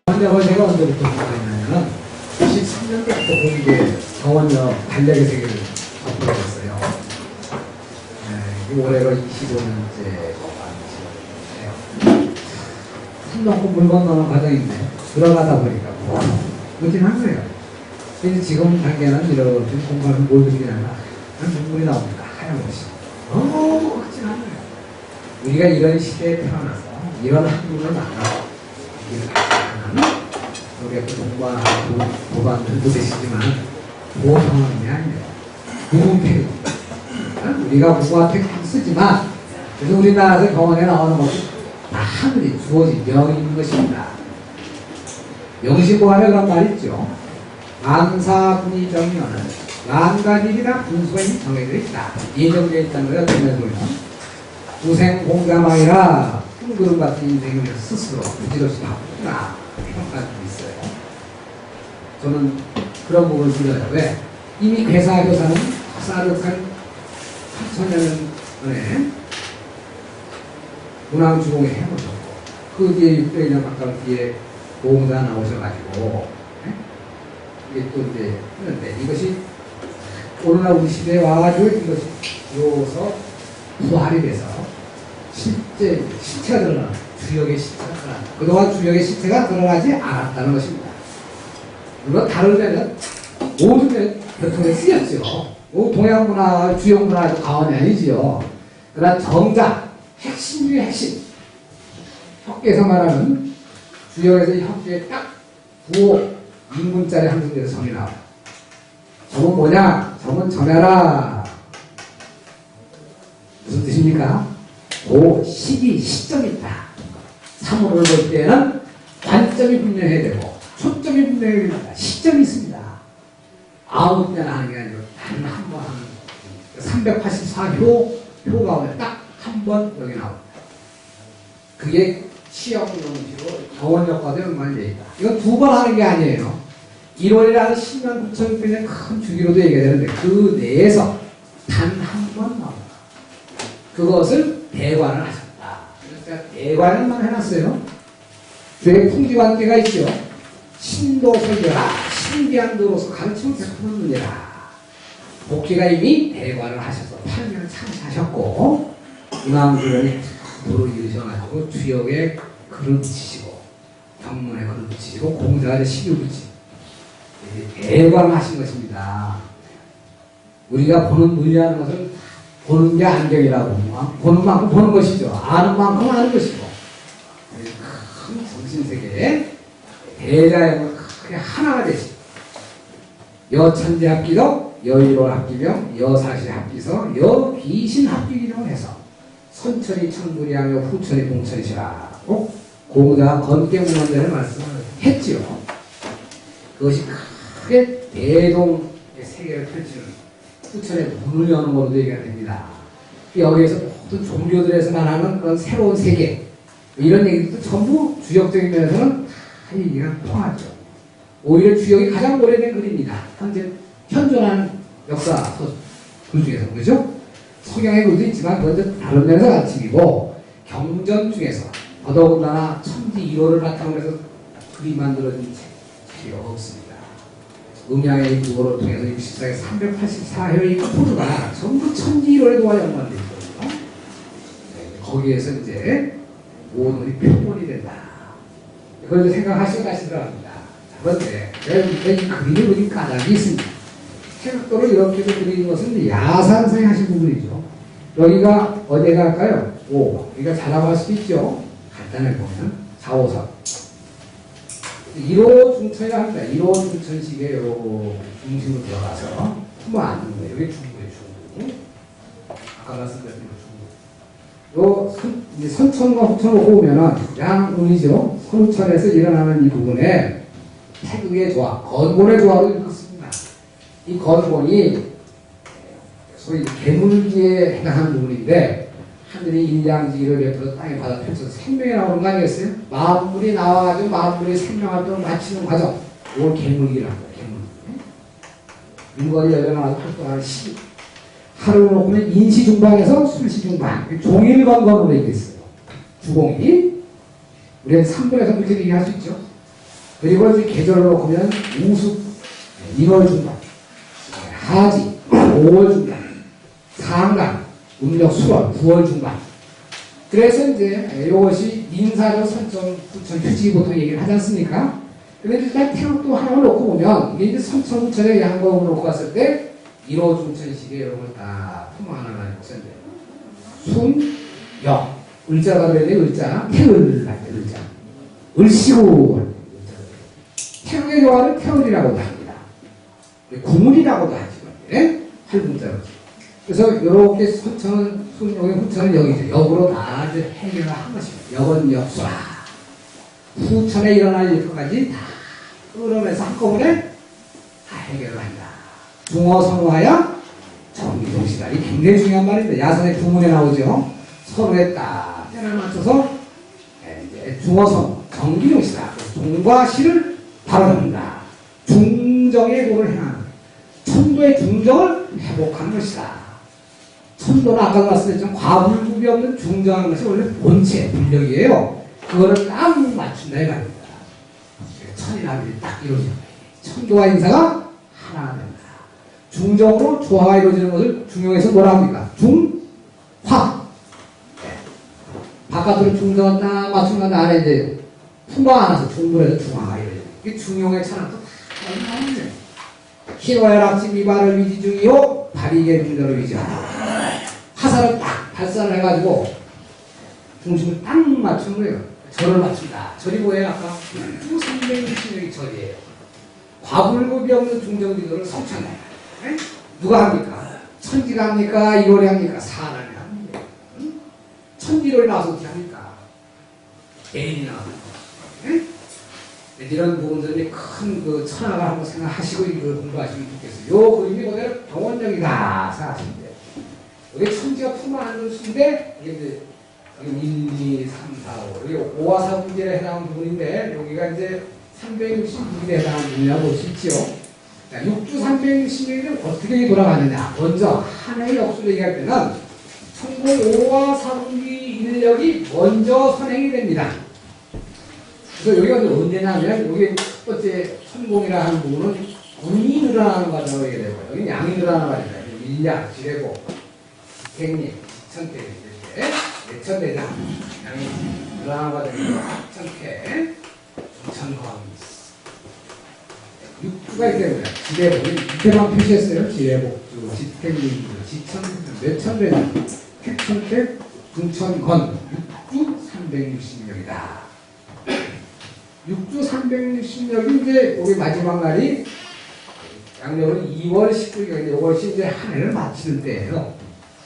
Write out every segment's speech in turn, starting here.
정원역을 제가 언제부터 공부했냐면 93년도부터 공부에 정원역 달력의 세계를 접하게 됐어요. 올해로 25년째고 많으시네요. 숨 놓고 물 건너는 과정인데 들어가다 보니까 그렇긴 한 거예요. 근데 지금 단계는 이렇게 공부하는 모습이 아니라 눈물이 나옵니다. 하얀것이 너무 확진한 거예요. 우리가 이런 시대에 태어나서 이런 한국을 만나고 우리가 또 공부하고 도반들도 되시지만 보통이 아니에요. 무분태우. 우리가 무고와 택도 쓰지만 그래서 우리나라에서 병원에 나오는 것이 다 하늘이 주어진 명이 있는 것입니다. 명심보감에 그런 말이 있죠. 만사분이 정의는 만가일이나 분수가 정해져 있다. 예정되어 있다는 거예요. 보면 우생공감하이라 꿀그름 같은 인생을 스스로 부질없이 바꾸구나 평가도 있어요. 저는 그런 부분을 들어요. 왜? 이미 괴사교사는 사르칸 8천년 전에 문왕주공에 해보셨고 그 뒤에 600년 가까운 뒤에 보험사 나오셔가지고 이게 또 이제 했는데 이것이 오늘날 우리 시대에 와가지고 이것이 비로소 부활이 돼서 실제 시체가 드러나는 주역의 시체가 드러난다. 그동안 주역의 시체가 드러나지 않았다는 것입니다. 물론 다른 데는 모든 교통에 쓰였죠. 동양 문화, 주역 문화도 가언이 아니지요. 그러나 정작 핵심 중의 핵심, 혁계에서 말하는 주역에서 혁계에 딱 구호 인문자리 한문제에서 정이 나와요. 저건 뭐냐? 저건 전해라. 무슨 뜻입니까? 시기, 시점이 있다. 사물을 볼 때는 관점이 분명해야 되고 초점이 분명해야 된다. 시점이 있습니다. 아무 때나 하는 게 아니고 단 한 번 하는 384호 가운데 딱 한 번 여기 나옵니다. 그게 시험용지로 정원역과도 연관되어 있다. 이건 두 번 하는 게 아니에요. 1월이라는 10년 9,600년 큰 주기로도 얘기가 되는데 그 내에서 단 한 번 나옵니다. 그것을 대관을 하셨다. 그래서 제가 대관을만 해놨어요. 죄의 풍지관계가 있죠. 신도 설교라 신비한 도로서 가르침을 베푸는느니라. 복귀가 이미 대관을 하셔서 8년을 참사하셨고 운항주령이 도로 이루셔가지고 주역에 글을 붙이시고 경문에 글을 붙이시고 공자가 시를 붙이고 대관하신 것입니다. 우리가 보는 물리하는 것은 보는 게 안경이라고 보는 만큼 보는 것이죠. 아는 만큼 아는 것이고 큰 정신세계에 대자연을 크게 하나가 되시고 여천재 합기도 여의로 합기며 여사시 합기서 여귀신 합기기로 해서 선천이 천불이하며 후천이 공천이시라고 공자가 건깨문헌전에 말씀을 했지요. 그것이 크게 대동의 세계를 펼치는 후천의 문을 여는 것으로도 얘기가 됩니다. 여기에서 모든 종교들에서 말하는 그런 새로운 세계 이런 얘기들도 전부 주역적인 면에서는 다 얘기가 통하죠. 오히려 주역이 가장 오래된 글입니다. 현재 현존하는 역사 글 중에서 그죠? 성경의 글도 있지만 그건 다른 면에서 가르침이고 경전 중에서 더더군다나 천지 1호를 바탕으로 해서 글이 만들어진 책이 없습니다. 음양의 구호를 통해서 64개 384회의 코드가 전부 천지 1호에도와 연관되어 있거든요. 거기에서 이제 모든 것이 표본이 된다. 그걸 생각하시고 다시 들어갑니다. 자, 그런데 이 그림을 그린 까닭이 있습니다. 생각도를 이렇게도 그리는 것은 야산성이 하신 부분이죠. 여기가 어디에 갈까요? 여기가 자라고 할 수도 있죠. 간단하게 보면 4호선 1호 중천이라 합니다. 1호 중천식의 요 중심으로 들어가서 품어 앉는 거예요. 여기 중구예요. 중구. 아까 말씀드렸던 중구. 요 선천과 후천을 보면은 양운이죠. 선후천에서 일어나는 이 부분에 태극의 조화, 건곤의 조화로 읽습니다. 이 건곤이 소위 개물기에 해당하는 부분인데 하늘이 인장지기를 베풀어 땅에 받아 펼쳐서 생명이 나오는 거 아니겠어요? 만물이 나와가지고 만물이 생명활동을 마치는 과정. 이걸 개물기라고 합니다. 개물기. 물건이 열려나와서 활동하는 시. 하루를 놓으면 인시중방에서 술시중방. 종일건건으로 얘기했어요. 주공이. 우리는 3분에서 문제를 얘기할 수 있죠. 그리고 이제 계절로 보면 우수, 1월 중반, 하지, 5월 중반, 상간, 음력 수월, 9월 중반. 그래서 이제 이것이 인사로 선천, 후천, 휴지 보통 얘기를 하지 않습니까? 근데 일단 태국도 하나 놓고 보면 이게 이제 선천, 후천의 양봉을 놓고 갔을 때 1호 중천시기에 이런 걸 다 품어하는 것인데 순, 역, 을자가 되는데 을자, 태을 할 때 을자, 을시고 태국의 요한은 태을이라고도 합니다. 구물이라고도 하지만 할문자로. 그래서 이렇게 선천은 순역의 후천은 역이죠. 역으로 다 이제 해결을 한 것입니다. 역은 역수라. 후천에 일어날 일까지 다 끌어내서 한꺼번에 다 해결을 한다. 중어 성화야 정기동시다. 이 굉장히 중요한 말입니다. 야선의 부문에 나오죠. 서로에 딱 때를 맞춰서 이제 중어성 정기동시다. 동과 시를 발언합니다. 중정의 도를 행하는 천도의 중정을 회복하는 것이다. 천도는 아까 말씀드린 좀 과불급이 없는 중정하는 것이 원래 본체, 분력이에요. 그거를 딱 맞춘다 이 말입니다. 천이라는 딱 이루어지는 거예요. 천도와 인사가 하나가 된다. 중정으로 조화가 이루어지는 것을 중용에서 뭐라 합니까? 중화. 바깥으로 중정을 딱 맞추면 안에 이제 풍화가 나서 중불에서 중화가 이루어져요. 이게 중용의 차는 또 다 나오는데. 희노애락지 미발을 위지 중이요 발이계 중절을 위지하라. 화살을 딱 발산을 해가지고 중심을 딱 맞추는 거예요. 절을 맞춘다. 절이 뭐예요? 아까 360력이 절이에요. 과불급이 없는 중정기도를 성천해요. 누가 합니까? 천지가 합니까? 이월이 합니까? 사람이 합니까? 천지를 나와서 어떻게 합니까? 개인이 나옵니다. 이런 부분들이 큰 그 천하를 한번 생각하시고 이걸 공부하시면 좋겠어요. 요 그림이 그대로 병원력이다 생각하시면 돼요. 여기 천지가 품어하는 수인데 이게 이제 여기 1, 2, 3, 4, 5 여기 5와 4분기에 해당하는 부분인데 여기가 이제 366일에 해당하는 부분이라고 볼 수 있지요. 자, 6주 366일은 어떻게 돌아가느냐. 먼저 한 해의 역수를 얘기할 때는 천공 5와 4분기 인력이 먼저 선행이 됩니다. 그래서 여기가 언제냐면 여기 첫 번째 천공이라 하는 부분은 운이 늘어나는 과정으로 얘기되고 여기 양이 늘어나는 과정이에요. 일량, 지뢰고, 객립, 천태 이렇게 내천대장 양이 늘어나는 과정이고 천태, 천광, 육주가 있기 때문에 지뢰복 밑에만 표시했어요. 지뢰복주, 지택립주, 내천대장, 핵천태, 중천건, 육주 360명이다. 6주 360력이 이제 여기 마지막 날이 양력은 2월 19일, 이것이 이제 한 해를 마치는 때예요.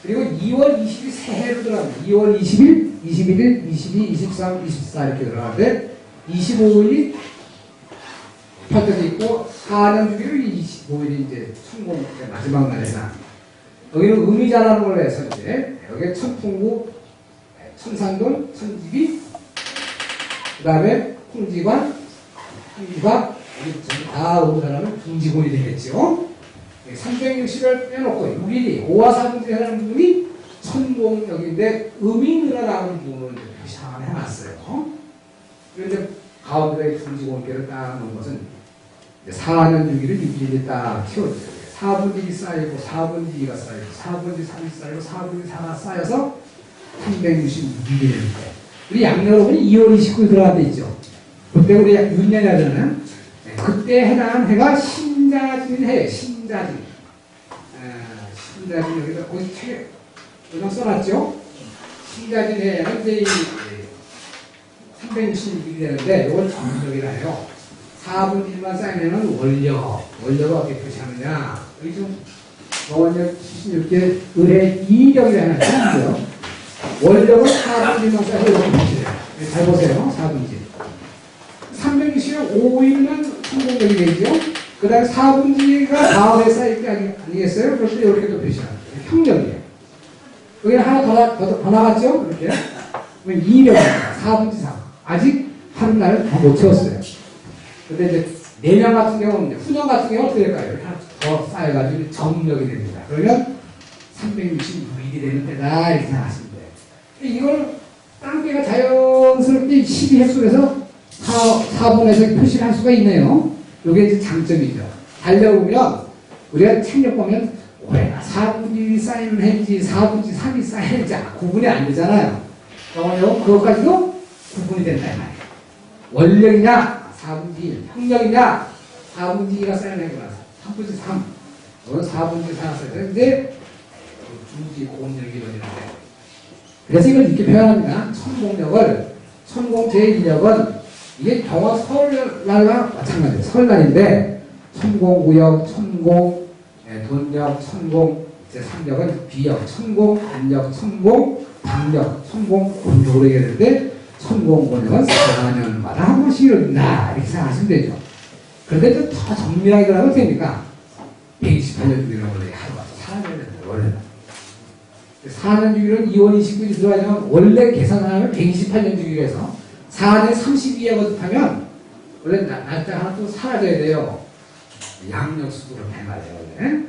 그리고 2월 20일 새해로 들어갑니다. 2월 20일, 21일, 22, 23, 24 이렇게 들어가는데 25일이 펼쳐져 있고 4년 주기로 25일이 이제 천공 마지막 날이나 여기는 음이자라는 걸로 해서 이제 여기 천풍구, 천산돈, 천집이 그 다음에 풍지관, 한지관, 다 음사라면 풍지곤이 되겠죠. 360을 빼놓고 6일이 5와 4분의 하는 부분이 천공역인데 음이 늘어나는 부분을 표시를 해놨어요. 그런데 가운데 풍지곤계를 딱 놓은 것은 4년 주기를 6일이 딱 키워줘요. 4분의 2 쌓이고 4분의 2가 쌓이고 4분의 3이 쌓이고 4분의 4가 쌓여서 366일이 되는데 우리 양력으로는 2월 29일 들어간 데 있죠. 그때 우리 윤년이 하잖아요. 그때 해당하는 해가 신자진 해예요. 신자진. 신자진 여기다 거기 책에 그냥 써놨죠. 신자진 해에는 이제 366일이 되는데 이걸 정력이라 해요. 4분의 1만 쌓이면 원력. 원력을 어떻게 표시하느냐. 여기 좀 원력 76개 의뢰 2력이라는 게 있어요. 원력은 4분의 1만 쌓이고 이렇게 표시해요. 잘 보세요. 4분의 1. 360은 5일만 성공력이 되죠. 그 다음에 4분의 1가 4회에 쌓일 게 아니겠어요? 그래서 이렇게 또 표시합니다. 평력이에요. 여기 하나 더 나갔죠? 이렇게. 2력입니다. 4분의 3. 아직 하는 날은 더 못 채웠어요. 근데 이제 내년 같은 경우는, 후년 같은 경우는 어떻게 될까요? 이렇게 하나 더 쌓여가지고 정력이 됩니다. 그러면 366일이 되는 때다. 이렇게 생각하시면 돼요. 이걸 땅개가 자연스럽게 12획 속에서 사본에서 표시를 할 수가 있네요. 이게 이제 장점이죠. 달려보면 우리가 책력 보면 올해가 4분의 1이 사인을 했지 4분의 3이 사인했지 구분이 안 되잖아요. 그것까지도 구분이 된다 이 말이에요. 원력이냐 4분의 1, 평력이냐 4분의 2가 사인을 했구나 3분의 3 너는 4분의 4가 사인했는데 중지 공력이 이루어지는데 그래서 이걸 이렇게 표현합니다. 천공력을 천공 제1력은 이게 경화 설날과 마찬가지예요. 설날인데 천공 우역, 천공 돈력, 천공 제3력은 비역, 천공 안력, 천공 방력, 천공 곤력으로 얘기하는데 천공 곤력은 4년마다 한 번씩 이룬다 이렇게 생각하시면 되죠. 그런데 좀 더 정밀하게 들어가면 됩니까? 128년 주기로 원래 하루가 4년 되는데 원래는 4년 주기로는 2월 29일이 들어가면 원래 계산하면 128년 주기로 해서 4년 32에 거듭하면 원래 날짜 하나 또 사라져야 돼요. 양력수도로 해말해요. 원래.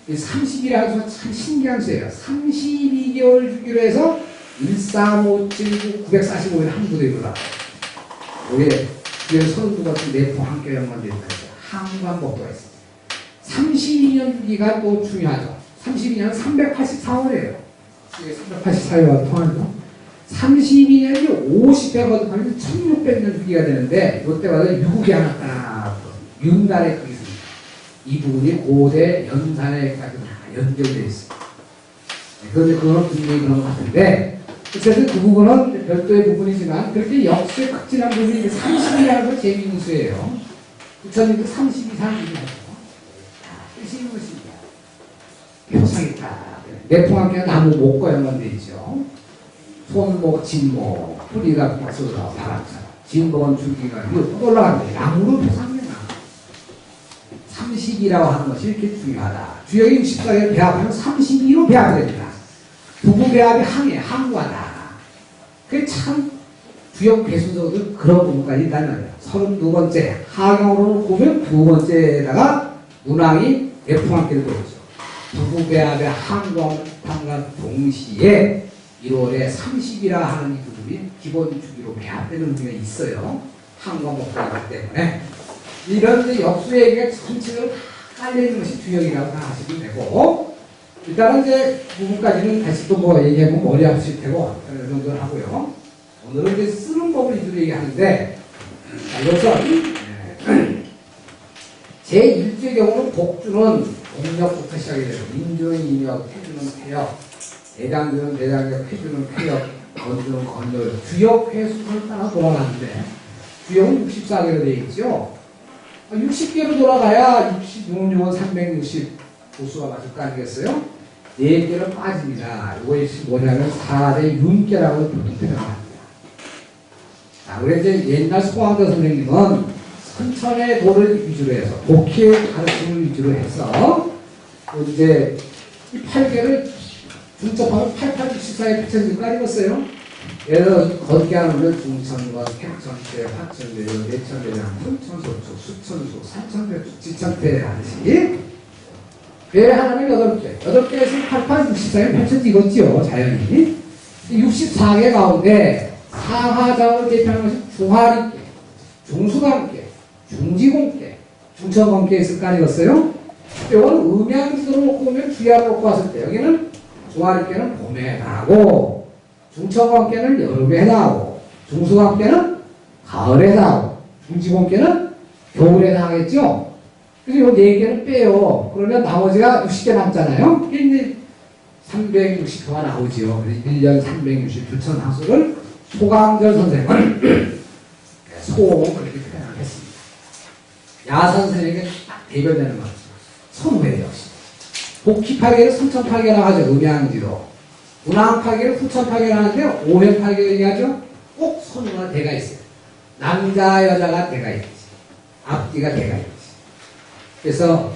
30이라는 수가 참 신기한 수예요. 32개월 주기로 해서 13579 945일 한 부대에 올라. 여기에 서른두 같은 내포 함께 연관되어 있다. 항관법도가 있어요. 32년 주기가 또 중요하죠. 32년은 384월이에요. 이게 384월과 통하죠. 32년이 50배 거듭하면 1600년 주기가 되는데 이때마다 유국이 하나 딱 윤달에 크기 있습니다. 이 부분이 고대 연산에까지 다 연결되어 있습니다. 그런데 그거는 분명히 그런 것 같은데 어쨌든 그 부분은 별도의 부분이지만 그렇게 역수의 극진한 부분이 30이라는 건 재미있는 수예요. 2032, 32라고 뜻이 있는 것입니다. 표상이다. 내풍함께 나무 목과 연관되어 있죠. 손목, 진목, 뿌리가 쏟아 바람처럼 진목은 줄기가 위로 올라가는데 나무로 표상이야. 30이라고 하는 것이 이렇게 중요하다. 주역이 64개를 배합하면 32로 배합이 됩니다. 부부 배합이 항구하다. 그게 참 주역 배수적으로 그런 부분까지 있다는 거예요. 32번째 하경으로 보면 두 번째에다가 문항이 내풍함께를 보였죠. 부부 배합의 항구함과 동시에 1월에 30이라 하는 이 부분이 기본 주기로 배합되는 의미가 있어요. 항과 목표이기 때문에 이런 역수 얘기가 전체적으로 다 깔려있는 것이 주역이라고 생각하시면 되고 일단은 이제 부분까지는 다시 또 뭐 얘기하면 머리 아프실 테고 이 정도는 하고요. 오늘은 이제 쓰는 법을 위주로 얘기하는데 이것은 제1주의 경우는 복주는 공력부터 시작이 되고 인주는 인역, 태주는 태역 대장주는 대장력, 쾌주는 쾌역, 건주는 건력, 주역 회수를 따라 돌아가는데 주역은 64개로 되어 있죠. 60개로 돌아가야 66은 360 보수가 맞을 거 아니겠어요? 4개로 빠집니다. 이것이 뭐냐면 4대 윤계라고 보통 표현합니다. 자, 우리 이제 옛날 소환대 선생님은 선천의 도를 위주로 해서 복희의 가르침을 위주로 해서 이제 이 8개를 중첩하면 8864에 펼쳐진 거 아니겠어요? 예를 들어 거기에 하면 중천과 팽천대, 화천대, 내천대장, 천천소축, 수천수, 산천대축, 지천대 하듯이 배 하나는 8개, 8개에서 8864에 펼쳐지겠지요, 자연히. 64개 가운데 사화장을 대표하는 것이 중하리께, 중수관께, 중지공께, 중천공께 있을 거 아니겠어요? 이거는 음양지도로 놓고 보면 주야로 놓고 왔을 때 여기는 중하리께는 봄에 나고 중천공께는 여름에 나고 중수공께는 가을에 나고 중지공께는 겨울에 나겠죠? 그래서 이 4개는 빼요. 그러면 나머지가 60개 남잖아요? 1년 360표가 나오지요. 그래서 1년 360 주천하수를 소강절 선생은 소홍 그렇게 표현하겠습니다. 야선생에게 딱 대별되는 것 선후회 역시. 복희파계를 3008개라고 하죠. 음양지로. 문항파계를 9008개라고 하는데 5회파계 얘기하죠. 꼭 선우가 대가 있어요. 남자 여자가 대가 있지. 앞뒤가 대가 있지. 그래서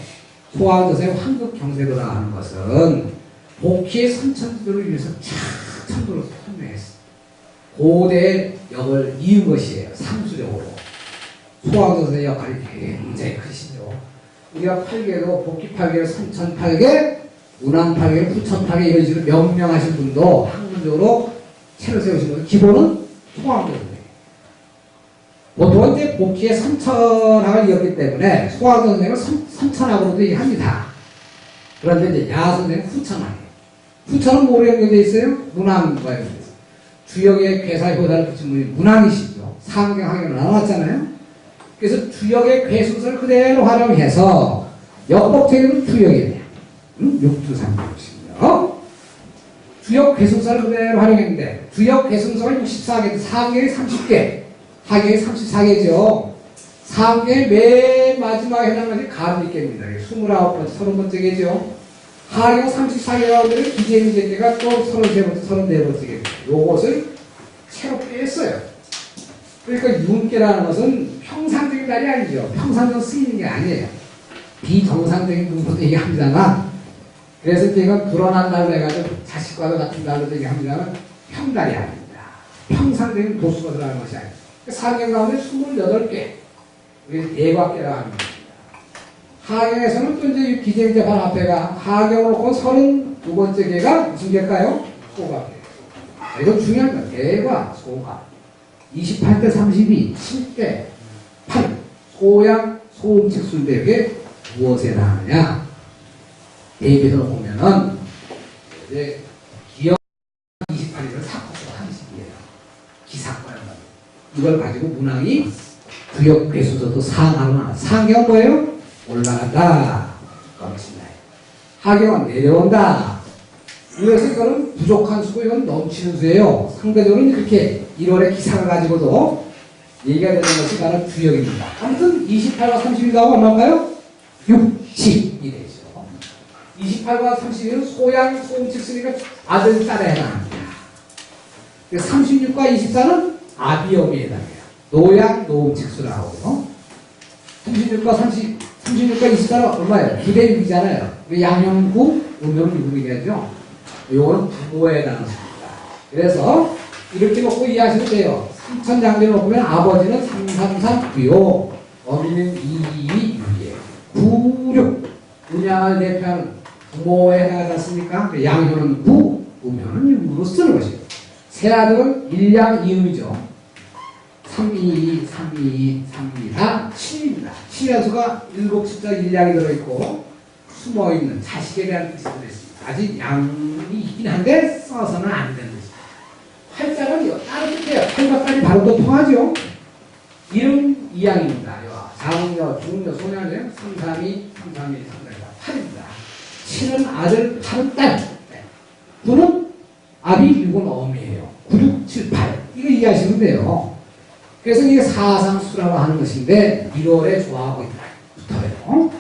소왕조사의 황급 경세도라 하는 것은 복희의 선천지도를 위해서 천도로 선명했어요. 고대의 역을 이은 것이에요. 상수적으로. 소왕조사의 역할이 굉장히 크시죠. 우리가 8개로 복희파계를 3008개, 운항파계를 9008개 이런 식으로 명명하신 분도 학문적으로 채로 세우신 분도 기본은 소왕조사예요. 보통은 이제 복희의 선천학을 이었기 때문에 소학 선생은 선천학으로도 얘기합니다. 그런데 이제 야 선생은 후천학이에요. 후천은 뭐로 연결되어 있어요? 문항과 연결되어 있어요. 주역의 괴사 효다를 붙인 분이 문항이시죠. 상경학으로 나왔잖아요. 그래서 주역의 괴순서를 그대로 활용해서 역법책은 주역이에요. 육두삼교시며 주역 괴순서를 그대로 활용했는데 주역 괴순서가 64개, 상경이 30개, 하경이 34개죠. 상경의 맨 마지막에 해당하는 것이 가르니께입니다. 29번째, 30번째 개죠. 하경 34개 가운데 기재미제계가 또 33번째, 34번째 개입니다. 요것을 새롭게 했어요. 그러니까 윤계라는 것은 평상적인 날이 아니죠. 평상적으로 쓰이는 게 아니에요. 비정상적인 분도 얘기합니다만, 그래서 제가 불어난 날로 해가지고 자식과도 같은 날로 얘기합니다만, 평달이 아닙니다. 평상적인 도수가 들어가는 것이 아니에요. 상경 가운데 28개, 예곽계라고 합니다. 하경에서는 또 이제 기재미제 바로 앞에가 하경을 놓고 32번째 개가 무슨 개일까요? 소각계. 이거 중요한 거. 대과, 소각. 28대 32, 7대 8. 소양, 소음칙수인데 이게 무엇에 해당하느냐? 대비해서 보면은, 이제, 기억 28이면 사코스가 30이에요. 기사과란 말이에요. 이걸 가지고 문항이 구역 괴수서도 상하로 나와. 상경 뭐예요? 올라간다. 그렇습니다. 하경은 내려온다. 그래서 이거는 부족한 수고 이건 넘치는 수예요. 상대적으로 이렇게 1월의 기사를 가지고도 얘기가 되는 것이 바로 주역입니다. 아무튼 28과 32가 얼마일까요? 60이 되죠. 28과 32는 소양, 소음칙수니까 아들, 딸에 해당합니다. 36과 24는 아비엄에 해당해요. 노양, 노음칙수라고 하고요. 36과 24는 얼마예요? 부대 6이잖아요. 양형구, 음형은 6이 되죠. 요거는 부모에 해당합니다. 그래서 이렇게 놓고 이해하시면 돼요. 삼천장대를 놓으면 아버지는 333구요. 어미는 222유예요. 96. 음양을 대표하는 부모에 해당하지 않습니까? 양효는 9, 음효는 6으로 쓰는 것이에요. 세 아들은 1양 2음이죠. 322, 322, 324, 7입니다. 7연수가 7숫자 1양이 들어있고 숨어있는 자식에 대한 뜻이 들어있습니다. 아직 양이 있긴 한데 써서는 안 되는 것입니다. 활자는 다른 뜻이에요. 8과까지 바로도 통하죠. 이름 2양입니다. 자웅여, 중여, 소녀는 3, 3, 2, 3, 3, 2, 3, 8입니다. 7은 아들, 8은 딸. 9는 아비, 6은 어미예요. 9, 6, 7, 8. 이거 이해하시면 돼요. 그래서 이게 사상수라고 하는 것인데 1월에 조합이 붙어요.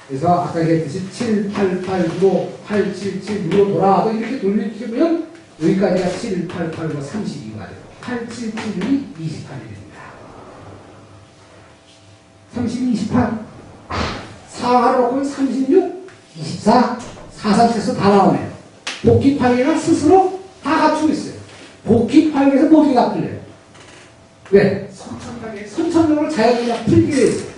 그래서 아까 얘기했듯이 7, 8, 8, 6, 8, 7, 7, 6로 돌아와도 이렇게 돌리시면 여기까지가 7, 8, 8, 9, 32가 돼요. 8, 7, 7, 2, 28이 됩니다. 32, 28. 4하로 놓고 36, 24, 4사에서 다 나오네요. 복귀 8개가 스스로 다 갖추고 있어요. 복귀 8개에서 모두 갖추려요. 왜? 선천적으로 자연스럽게 풀게 되어 있어요.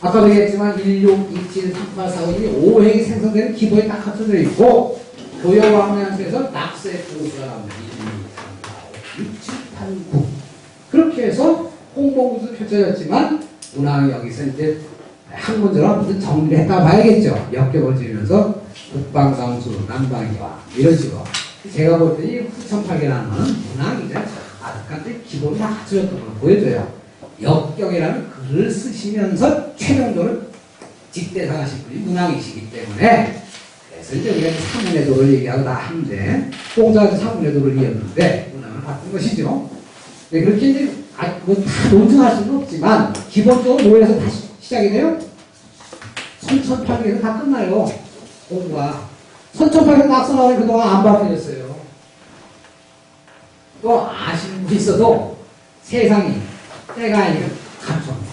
아까도 얘기했지만 16, 27, 38, 45, 5획이 생성되는 기본이 딱 갖춰져 있고 도여왕량에서 낙서의 보수가 나옵니다. 1, 2, 3, 4, 5, 6, 7, 8, 9 그렇게 해서 홍보구도 펼쳐졌지만 문항이 여기서 이제 학문적으로 무슨 정리를 했다고 봐야겠죠. 엮여버리면서 북방상수, 남방이와 이런 식으로 제가 볼 때이 후천팔계라는 문항이 이제 아직까지 기본이 다 갖춰졌던 걸 보여줘요. 역경이라는 글을 쓰시면서 최명도를 직대상하신 분이 문항이시기 때문에 그래서 이제 우리가 사문의도를 얘기하고 다 하는데 공자한테 사문의도를 이었는데 문항을 바꾼 것이죠. 네, 그렇게 이제 뭐 다 논증할 수는 없지만 기본적으로 뭐에서 다시 시작이 돼요? 선천팔계에서 다 끝나요. 공부가. 선천팔계 낙서 나오니 그동안 안 바뀌었어요. 또 아시는 분이 있어도 세상이 때가 아니라 감소합니다.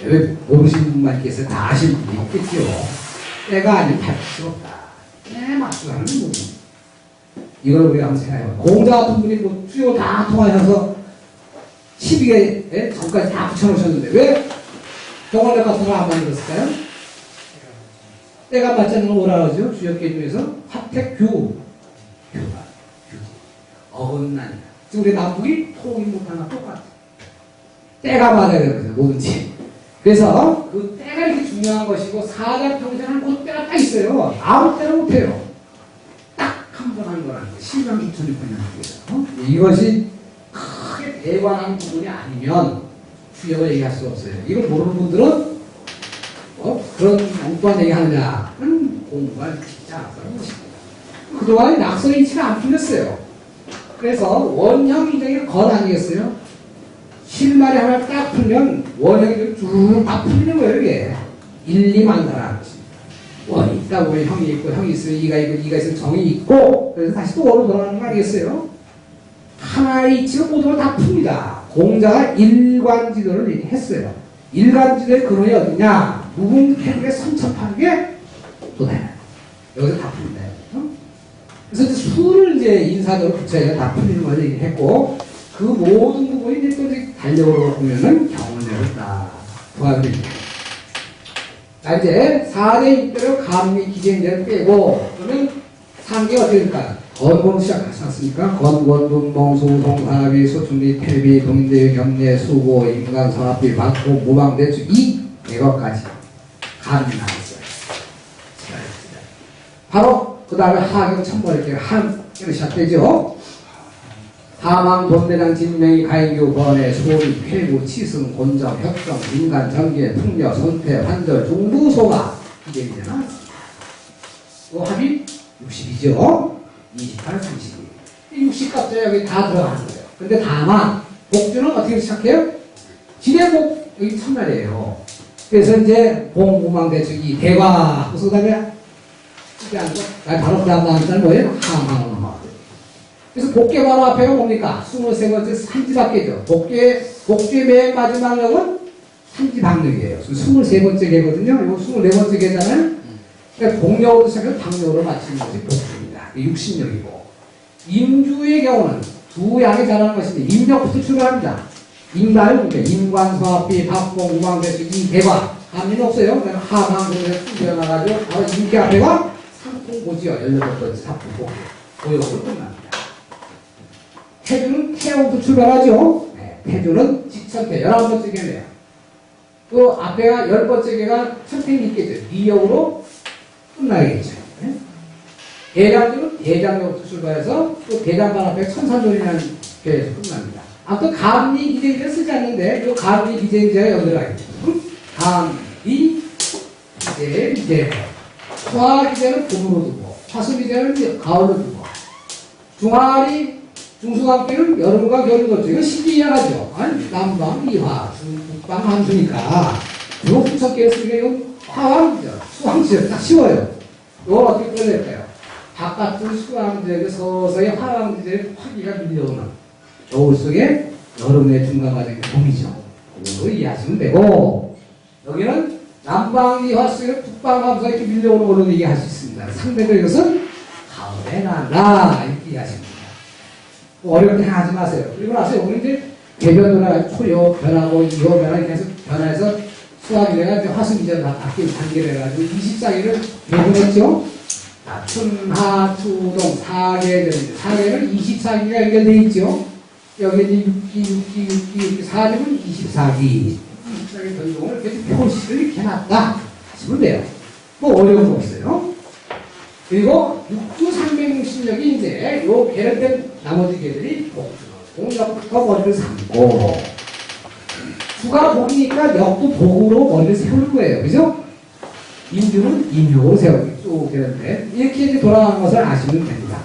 왜 모르시는 분만 계세요? 다 아시는 분이 있겠죠. 때가 아니면 할 수 없다. 네, 맞추라는 거죠. 이걸 우리가 한번 생각해봐요. 공자 같은 분이 뭐 수요 다 통하셔서 12개 전까지 다 붙여놓으셨는데 왜 동원력 같은 거 안 만들었을까요? 때가 맞지 않는 걸 뭐라 그러죠? 주역계 중에서 화택규. 어긋나니까. 지금 우리 남북이 통일 못하나 똑같아. 때가 맞아야 되는 거죠, 뭐든지. 그래서 그 때가 이렇게 중요한 것이고, 사자평생은 그 때가 딱 있어요. 아무 때나 못해요. 딱 한 번 하는 거라는 거예요. 신명 2600년. 이것이 크게 대관한 부분이 아니면 주역을 얘기할 수 없어요. 이걸 모르는 분들은 그런 엉뚱한 얘기 하느냐는 공부가 쉽지 않았다는 것입니다. 그동안 낙서인치가 안 풀렸어요. 그래서 원형 인정이 건 아니겠어요? 실말이 하나 딱 풀면 원형이 쭉 다 풀리는 거예요, 이게. 1, 2 만다라는 것입니다. 원이 있다 보면 형이 있고, 형이 있으면 이가 있고, 이가 있으면 정이 있고, 그래서 다시 또 원으로 돌아가는 거 아니겠어요? 하나의 이치가 모두를 다 풉니다. 공자가 일관지도를 했어요. 일관지도의 근원이 어디냐? 무궁태국의 선첩하는 게 도다야. 여기서 다 풉니다. 그래서 이제 수를 이제 인사적으로 붙여야 다 풀리는 걸 얘기했고, 그 모든 부분이 이제 또 이제 달력으로 보면은 경원력을 딱 도와드립니다. 자, 이제 4대 6대로 감리 기재인제를 빼고, 그러면 3개 어떻게 될까? 건곤 시작하지 않습니까? 건곤, 분몽, 소송, 사비, 소충리, 태비, 동인대, 경례, 수고, 인간, 성합비, 박고, 무방대주, 이 대거까지 감리 나왔어요. 바로 그 다음에 하경 천벌의 한계로 시작되죠. 사망, 돈대장, 진명이, 가인교, 번외, 소리, 쾌구, 치승, 곤정, 협정, 인간, 정계, 풍력, 선태, 환절, 중부, 소가 이게 되잖아. 그 합이 60이죠. 28, 32. 60값도 여기 다 들어가는 거예요. 근데 다만 복주는 어떻게 시작해요? 지대복 여기 첫날이에요. 그래서 이제 봉무망대축이 대과 그래서 그다음에 바로 그 다음 날은 뭐예요? 항항으로 나와요. 그래서 복계 바로 앞에가 뭡니까? 23번째 삼지박계죠. 복주의 맨 마지막 력은 삼지박력이에요. 23번째 개거든요. 이거 24번째 개잖아요. 그러니까 복력으로 시작해서 박력으로 마치는 것이 복주입니다. 60력이고. 임주의 경우는 두 양이 자라는 것인데, 임력부터 출발합니다. 임가요? 임관, 서합비, 박봉, 우방대수, 이 대과. 감리는 없어요. 그냥 하방으로 쭉 일어나가지고, 바로 임계 앞에가 상풍고지요. 18번째 사풍고. 고역으로 끝납니다. 태주는 태양부터 출발하죠. 네, 태주는 직천태 11번째 개네요. 또 앞에가 10번째 개가 천택이 있겠죠. 미역으로 끝나겠죠. 네? 대장주는 대장역부터 출발해서 또 대장간 앞에 천산돌이라는 개에서 끝납니다. 아무튼 감리 기재인제를 쓰지 않는데 이 감리 기재인제가 여기 들어가겠죠. 감리 기재. 수화 기재는 봄으로 두고, 화수 기재는 가을로 두고, 중수관계는 여름과 겨울로 뒀죠. 이거 쉽게 이해하죠. 아니, 남방, 이화, 북방, 함수니까. 요 부처께를 쓰기가 이건 화왕이죠. 수왕지죠. 딱 쉬워요. 이걸 어떻게 꺼낼까요? 바깥은 수왕지에 서서히 화왕지에 화기가 밀려오는 겨울 속에 여름의 중간 과정이 봄이죠. 그걸로 이해하시면 되고, 여기는 남방이화 속에 북방함수가 이렇게 밀려오는 걸로 이해할 수 있습니다. 상대적으로 이것은 가을에 난다. 이렇게 이해하시면 됩니다. 어렵게 하지 마세요. 그리고 나서 여기 이제 개변도나 초요 변하고 이호 변하고 계속 변해서 수학이래가 이제 화수기전 바뀐 단계를 해가지고 24개를 배분했죠. 춘하, 추동, 사계전. 사계는 24기가 연결되어 있죠. 여기 이제 6기, 4는 24기. 24기 전동을 이렇게 표시를 이렇게 해놨다 하시면 돼요. 뭐 어려운 거 없어요. 그리고 6주 360력이 이제 요 계량된 나머지 개들이 복주로 공력부터 머리를 삼고, 주가 복이니까 역도 복으로 머리를 세우는 거예요. 그죠? 임주는 임력으로 세우고 쭉 되는데, 이렇게 이제 돌아가는 것을 아시면 됩니다.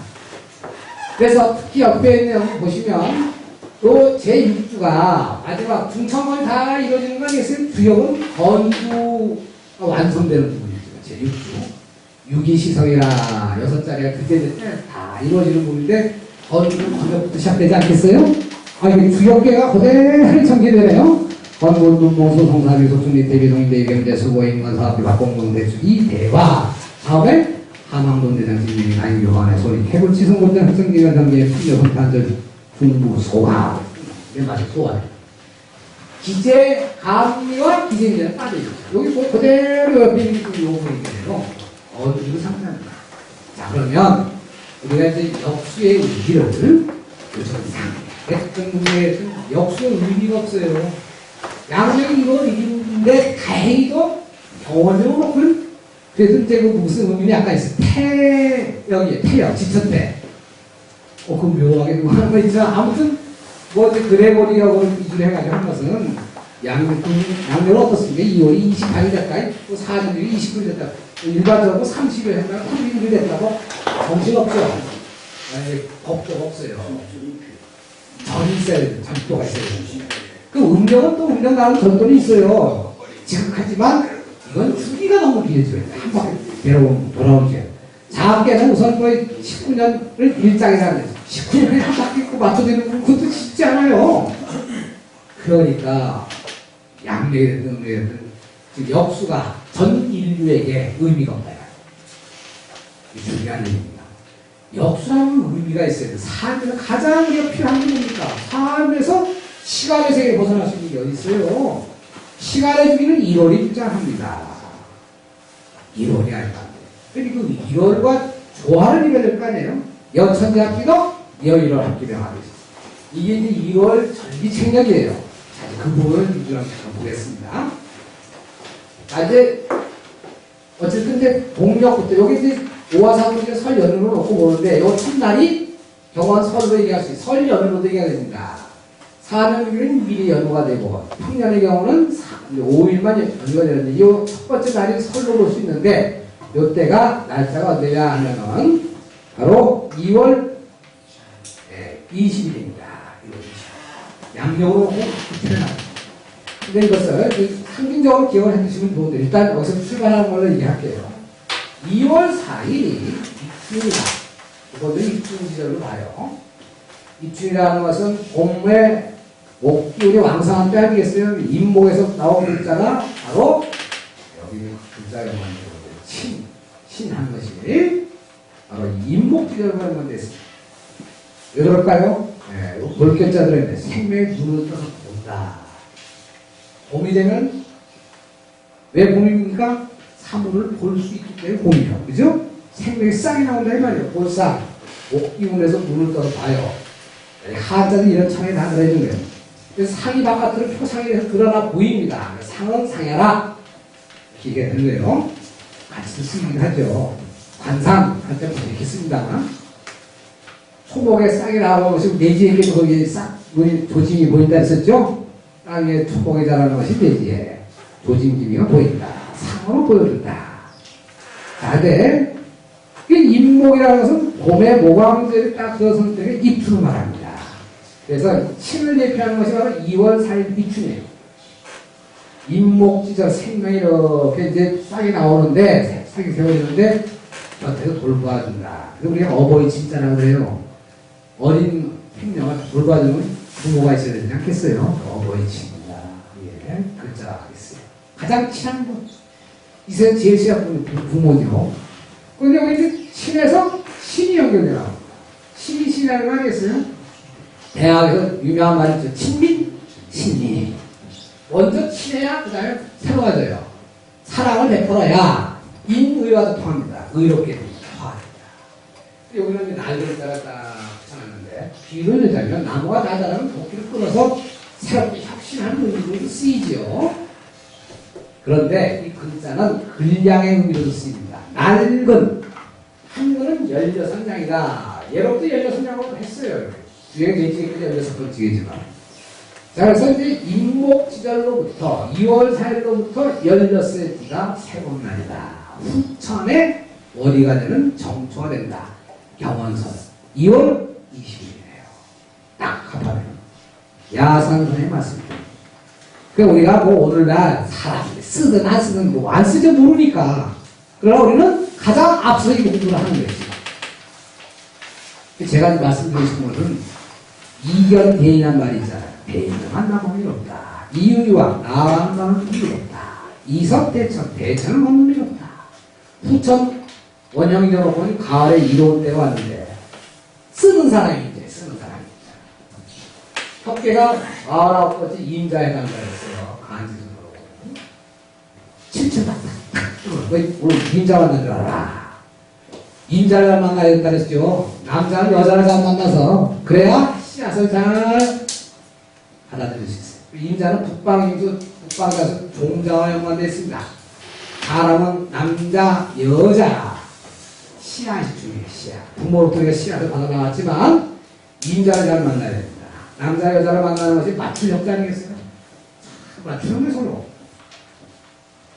그래서 특히 옆에 있는 내용 보시면 또 제6주가 마지막 중천건이 다 이루어지는 거 아니겠어요? 주역은 건주가 완성되는 부분이죠. 제6주. 유기시성이라 6자리가 그때 다 이루어지는 부분인데, 건주는 건력부터 시작되지 않겠어요? 아, 이게 주역계가 그대로 전개되네요. 건군, 분몽, 소송사비, 소충리, 대비, 동인대, 경대, 수고인, 건사업비, 박공공, 대주, 이 대화. 다음에 하망돈대장, 진민이, 나인교환의 소리, 해불, 치성곤장, 흑성기관, 장계, 풍력, 헌탄절, 중부, 소화. 이게 맞아, 소화. 기재, 감리와 기재인제는 빠져있죠. 여기 뭐 그대로 옆에 있는 그 요구인 게요. 이거 상상합니다. 자, 그러면 우리가 이제 역수의 의기를 요청합니다. 대특정 문제에 역수의 의미가 없어요. 양력이 이걸 이기는데 다행히도 경원적으로 그래서 이제 그 무슨 의미는 약간 있어요. 태역이에요. 태역, 지천태. 그 묘하게 뭐 하는 거 있죠. 아무튼 뭐 이제 그레고리하고 기준을 해가지고 한 것은 양력은 어떻습니까? 2월이 28일 됐다. 또 4년이 29일 됐다. 일반적으로 30일 했다가 31일 됐다고 정신없죠. 법도가 없어요. 전이 있어야 돼요. 전도가 있어야 돼요. 그 음력은 또 음력 나는 전도는 있어요. 지극하지만 이건 주기가 너무 길어져요. 한 바퀴 돌아오게. 자학계는 우선 거의 19년을 일장이라는 거죠. 19년에 한 바퀴 있고 맞춰지는 그것도 쉽지 않아요. 그러니까 양력이 됐든 음력이 됐든 역수가 전 인류에게 의미가 없다. 중요한 의미입니다. 역수라는 의미가 있어야 돼요. 삶에서 가장 우리가 필요한 게 뭡니까? 삶에서 시간의 세계에 벗어날 수 있는 게 어디 있어요? 시간의 주기는 1월이 주장합니다. 1월이 아니라. 그러니까 그 1월과 조화를 이뤄야 될 거 아니에요? 여천지 합기도 여일월 합기명하듯이. 이게 이제 1월 전기책력이에요. 자, 그 부분을 기준으로 보겠습니다. 자, 이제, 어쨌든 이제 동력부터, 여기 이제 5화 3분 설 연휴로 놓고 보는데, 요 첫날이 경원 설로 얘기할 수 있어요. 설 연휴로도 얘기가 됩니다. 4년은 미리 연휴가 되고, 평년의 경우는 5일만 연휴가 되는데, 이 첫 번째 날이 설로 볼 수 있는데, 요때가, 날짜가 언제냐 하면은, 바로 2월 20일입니다. 양력으로 태어납니다. 근데 이것을 상징적으로 기억을 해주시면 좋은데, 일단 여기서 출발하는 걸로 얘기할게요. 2월 4일이 입춘이다. 이것도 입춘시절로 봐요. 입춘이라는 것은 봄의 목기운이 왕성한 때 아니겠어요? 임목에서 나온 글자가 바로 여기 글자가 만들어요. 신한 것이 바로 임목지절로 하는 건데, 왜 그럴까요? 네, 볼견자 들어있는데 생명의 눈을 떠서 본다. 봄이 되면 왜 봄입니까? 사물을 볼 수 있기 때문에 봄이죠. 그죠? 생명의 쌍이 나온다 이 말이에요. 볼상. 목기운에서 눈을 떠서 봐요. 한자는 이런 창에 다 들어있는 거예요. 그래서 상이 바깥으로 표상이 드러나 보입니다. 상은 상해라. 이렇게 되는 거예요. 같이 쓰긴 하죠. 관상 할 때 이렇게 씁니다. 초목에 싹이 나오고 지금 내지에게 거기에 싹 조짐이 보인다 했었죠? 땅에 초목에 자라는 것이 내지에 조짐기미가 보인다. 상으로 보여준다. 자, 근데 임목이라는 것은 봄의 모광제를 딱 들어선 때 입춘을 말합니다. 그래서 신을 대표하는 것이 바로 2월 4일 입춘이에요. 임목지절 생명이 이렇게 이제 싹이 나오는데, 싹이 세워지는데, 곁에서 돌봐준다. 그래서 우리가 어버이 진짜라고 그래요. 어린 생명을 돌봐주는 부모가 있어야 되지 않겠어요? 어버이 친구다. 예, 글자가 있어요. 가장 친한 분. 이 세상 제일 친한 부모죠. 그런데 여기 이제 친해서 신이 연결되나. 신이 신이라는 거 아니겠어요? 대학에서 유명한 말이 있죠. 친민, 신민. 먼저 친해야 그 다음에 새로워져요. 사랑을 베풀어야 인의와도 통합니다. 의롭게 통합니다. 여기는 이제 날개를 따라 붙여놨는데, 뒤로 여자면 나무가 다 자라면 도끼를 끊어서 새롭게 혁신하는 의미로 쓰이지요. 그런데 이 글자는 근량의 의미로 쓰입니다. 낡은 한글은 16장이다. 예로부터 16장으로 했어요. 뒤에 내지기까지 16번째지만. 자, 그래서 이제 임목지절로부터 2월 4일로부터 16세기가 새로운 날이다. 후천에 월이가 되는 정초가 된다. 경원선 2월 20일이에요. 딱 합하면 야상선에 맞습니다. 그 우리가 뭐 오늘날 사람들이 쓰든 안 쓰든 뭐 안 쓰죠 모르니까. 그러나 우리는 가장 앞서 이 공부를 하는 것이죠. 제가 말씀드리고 싶은 것은 이견대인한 말이 있잖아요. 대인은 만나보면 일 없다. 이유리와 나와 만나는 일 없다. 이석대천, 대천은 없는 일 없다. 후천 원형적으로 보니 가을에 이로울 때가 왔는데 쓰는 사람이 이제 쓰는 사람이 있잖아. 협계가 49번째 임자에 간다 했어요. 간지순으로 7천 받다. 오늘 임자 만난 줄 알아. 임자를 만나야 된다 그랬죠. 남자는 여자를 잘 만나서 그래야 씨앗을 잘 받아들일 수 있어요. 임자는 북방임수, 북방 가서 종자와 연관되어 있습니다. 사람은 남자, 여자, 씨앗이 중요해요. 씨앗. 부모로부터 우리가 씨앗을 받아 나왔지만 임자를 잘 만나야 됩니다. 남자, 여자를 만나는 것이 맞춤 협자 아니겠어요? 맞추는 게 서로.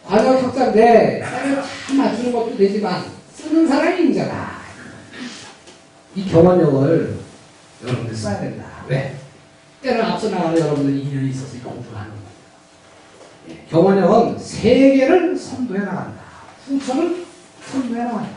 관역 협자인데 잘 맞추는 것도 되지만 쓰는 사람이 임자다. 이 경원력을 여러분들 써야 된다. 왜? 때는 앞서 나가는 여러분들 인연이 있어서 공부를 하는 겁니다. 예, 경원력은 세계를 선도해 나간다. 후천을 선도해 나간다.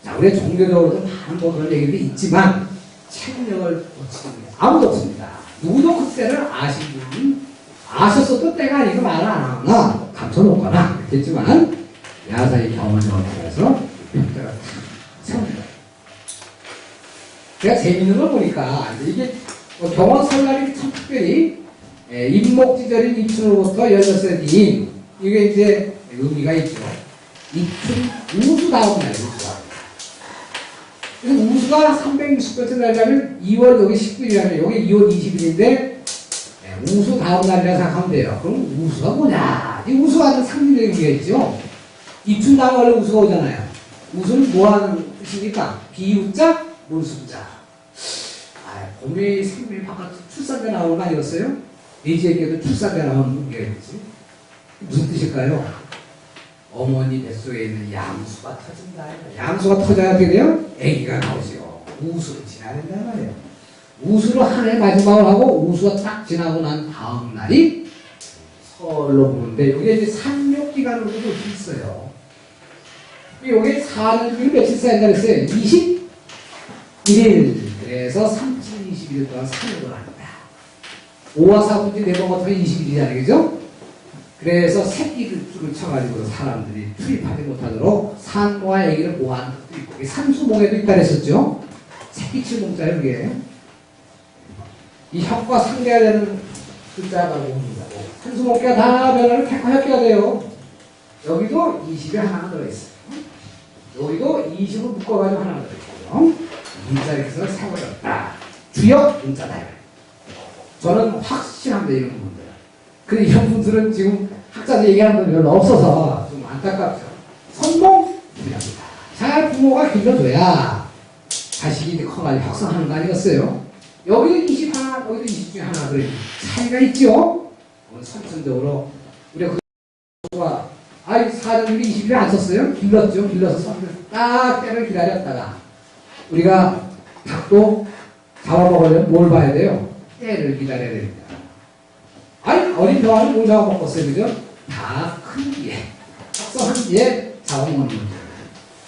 자, 우리 종교적으로도 많은 뭐 그런 얘기들이 있지만 책력을 놓치는 게 아무도 없습니다. 누구도 그때를 아신 분은 아셨어도 때가 아니고 말을 안 하거나 감춰놓거나 그렇겠지만 야사의 경원력을 통해서 때가 세웁니다. 제가 재밌는 걸 보니까 이게 경원 설날이 참 특별히 임목지절인 입춘으로부터 16세 뒤인 이게 이제 의미가 있죠. 입춘 우수 다음 날 우수가. 그래서 우수가 360번째 날이라면 2월 여기 19일이라면 여기 2월 20일인데 우수 다음 날이라 생각하면 돼요. 그럼 우수가 뭐냐? 이 우수하는 상징적인 의미가 있죠. 입춘 다음 원래 우수가 오잖아요. 우수는 뭐 하는 뜻입니까? 비우자, 물수자. 봄에 생명이 바깥 출산대 나오는 거 아니었어요? 돼지에게도 출산대 나오는 게 있지. 무슨 뜻일까요? 어머니 뱃속에 있는 양수가 터진다. 양수가 터져야 어떻게 돼요? 아기가 나오죠. 우수를 지나야 된단 말이에요. 우수로 한 해 마지막을 하고 우수가 딱 지나고 난 다음 날이 설로 부르는데 여기에 이제 산욕기간으로도 볼 수 있어요. 여기 사는 중에 며칠 쌓인다 그랬어요? 21일. 그래서 3일 동안 산욕을 합니다. 5와 4분지 4번 같으면 21일이잖아요. 그죠? 그래서 새끼를 쳐가지고 사람들이 출입하지 못하도록 산모와 애기를 보호하는 것도 있고, 산수몽에도 있다 그랬었죠? 새끼칠 몽자예요, 그게. 이 혁과 상대가 되는 글자가 뭡니다. 산수몽자가 다 변하면 혁과 돼요. 여기도 20에 하나 들어있어요. 여기도 20을 묶어가지고 하나 들어있고요. 문자에서 세워졌다. 주역 문자다. 저는 확실합니다, 이런 분들. 근데 이런 분들은 지금 학자들 얘기하는 분 별로 없어서 좀 안타깝죠. 선몽 중요합니다. 잘 부모가 길러줘야 자식이 이제 커가지고 혁성하는 거 아니겠어요? 여기도 20 하나, 여기도 20 중에 하나 그래. 차이가 있죠? 선천적으로 우리가 그가 아이 사전jul이 20일에 안 썼어요? 길렀죠? 길러서 딱 때를 기다렸다가 우리가 닭도 잡아먹으려면 뭘 봐야 돼요? 때를 기다려야 됩니다. 아니 어린 병아는 뭘 잡아먹었어요? 그죠? 다 큰 뒤에 혁성한 뒤에 잡아먹는 거죠.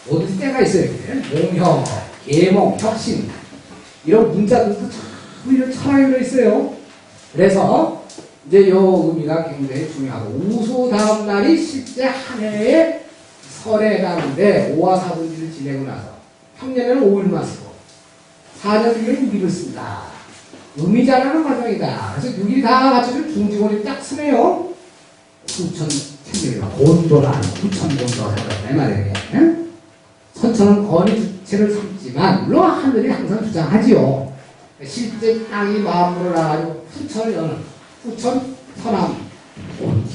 뭐든지 때가 있어요. 몽형, 계몽, 혁신 이런 문자들도 참 이런 철학이 들어있어요. 그래서 이제 요 의미가 굉장히 중요하고 우수 다음 날이 실제 한 해의 설에 해당하는데 5와 4분지를 지내고 나서 평년에는 5일만 쓰고 4년 중에는 6일을 쓴다. 의미 자라는 과정이다. 그래서 6일이 다 갖춰지면 중지곤이 딱 쓰네요. 후천 천명이다. 곤도라 후천곤도라 내 말이에요. 선천은 건의 주체를 삼지만 물론 하늘이 항상 주장하지요. 실제 땅이 마음으로 나가지고 후천을 여는 후천, 서남, 곤,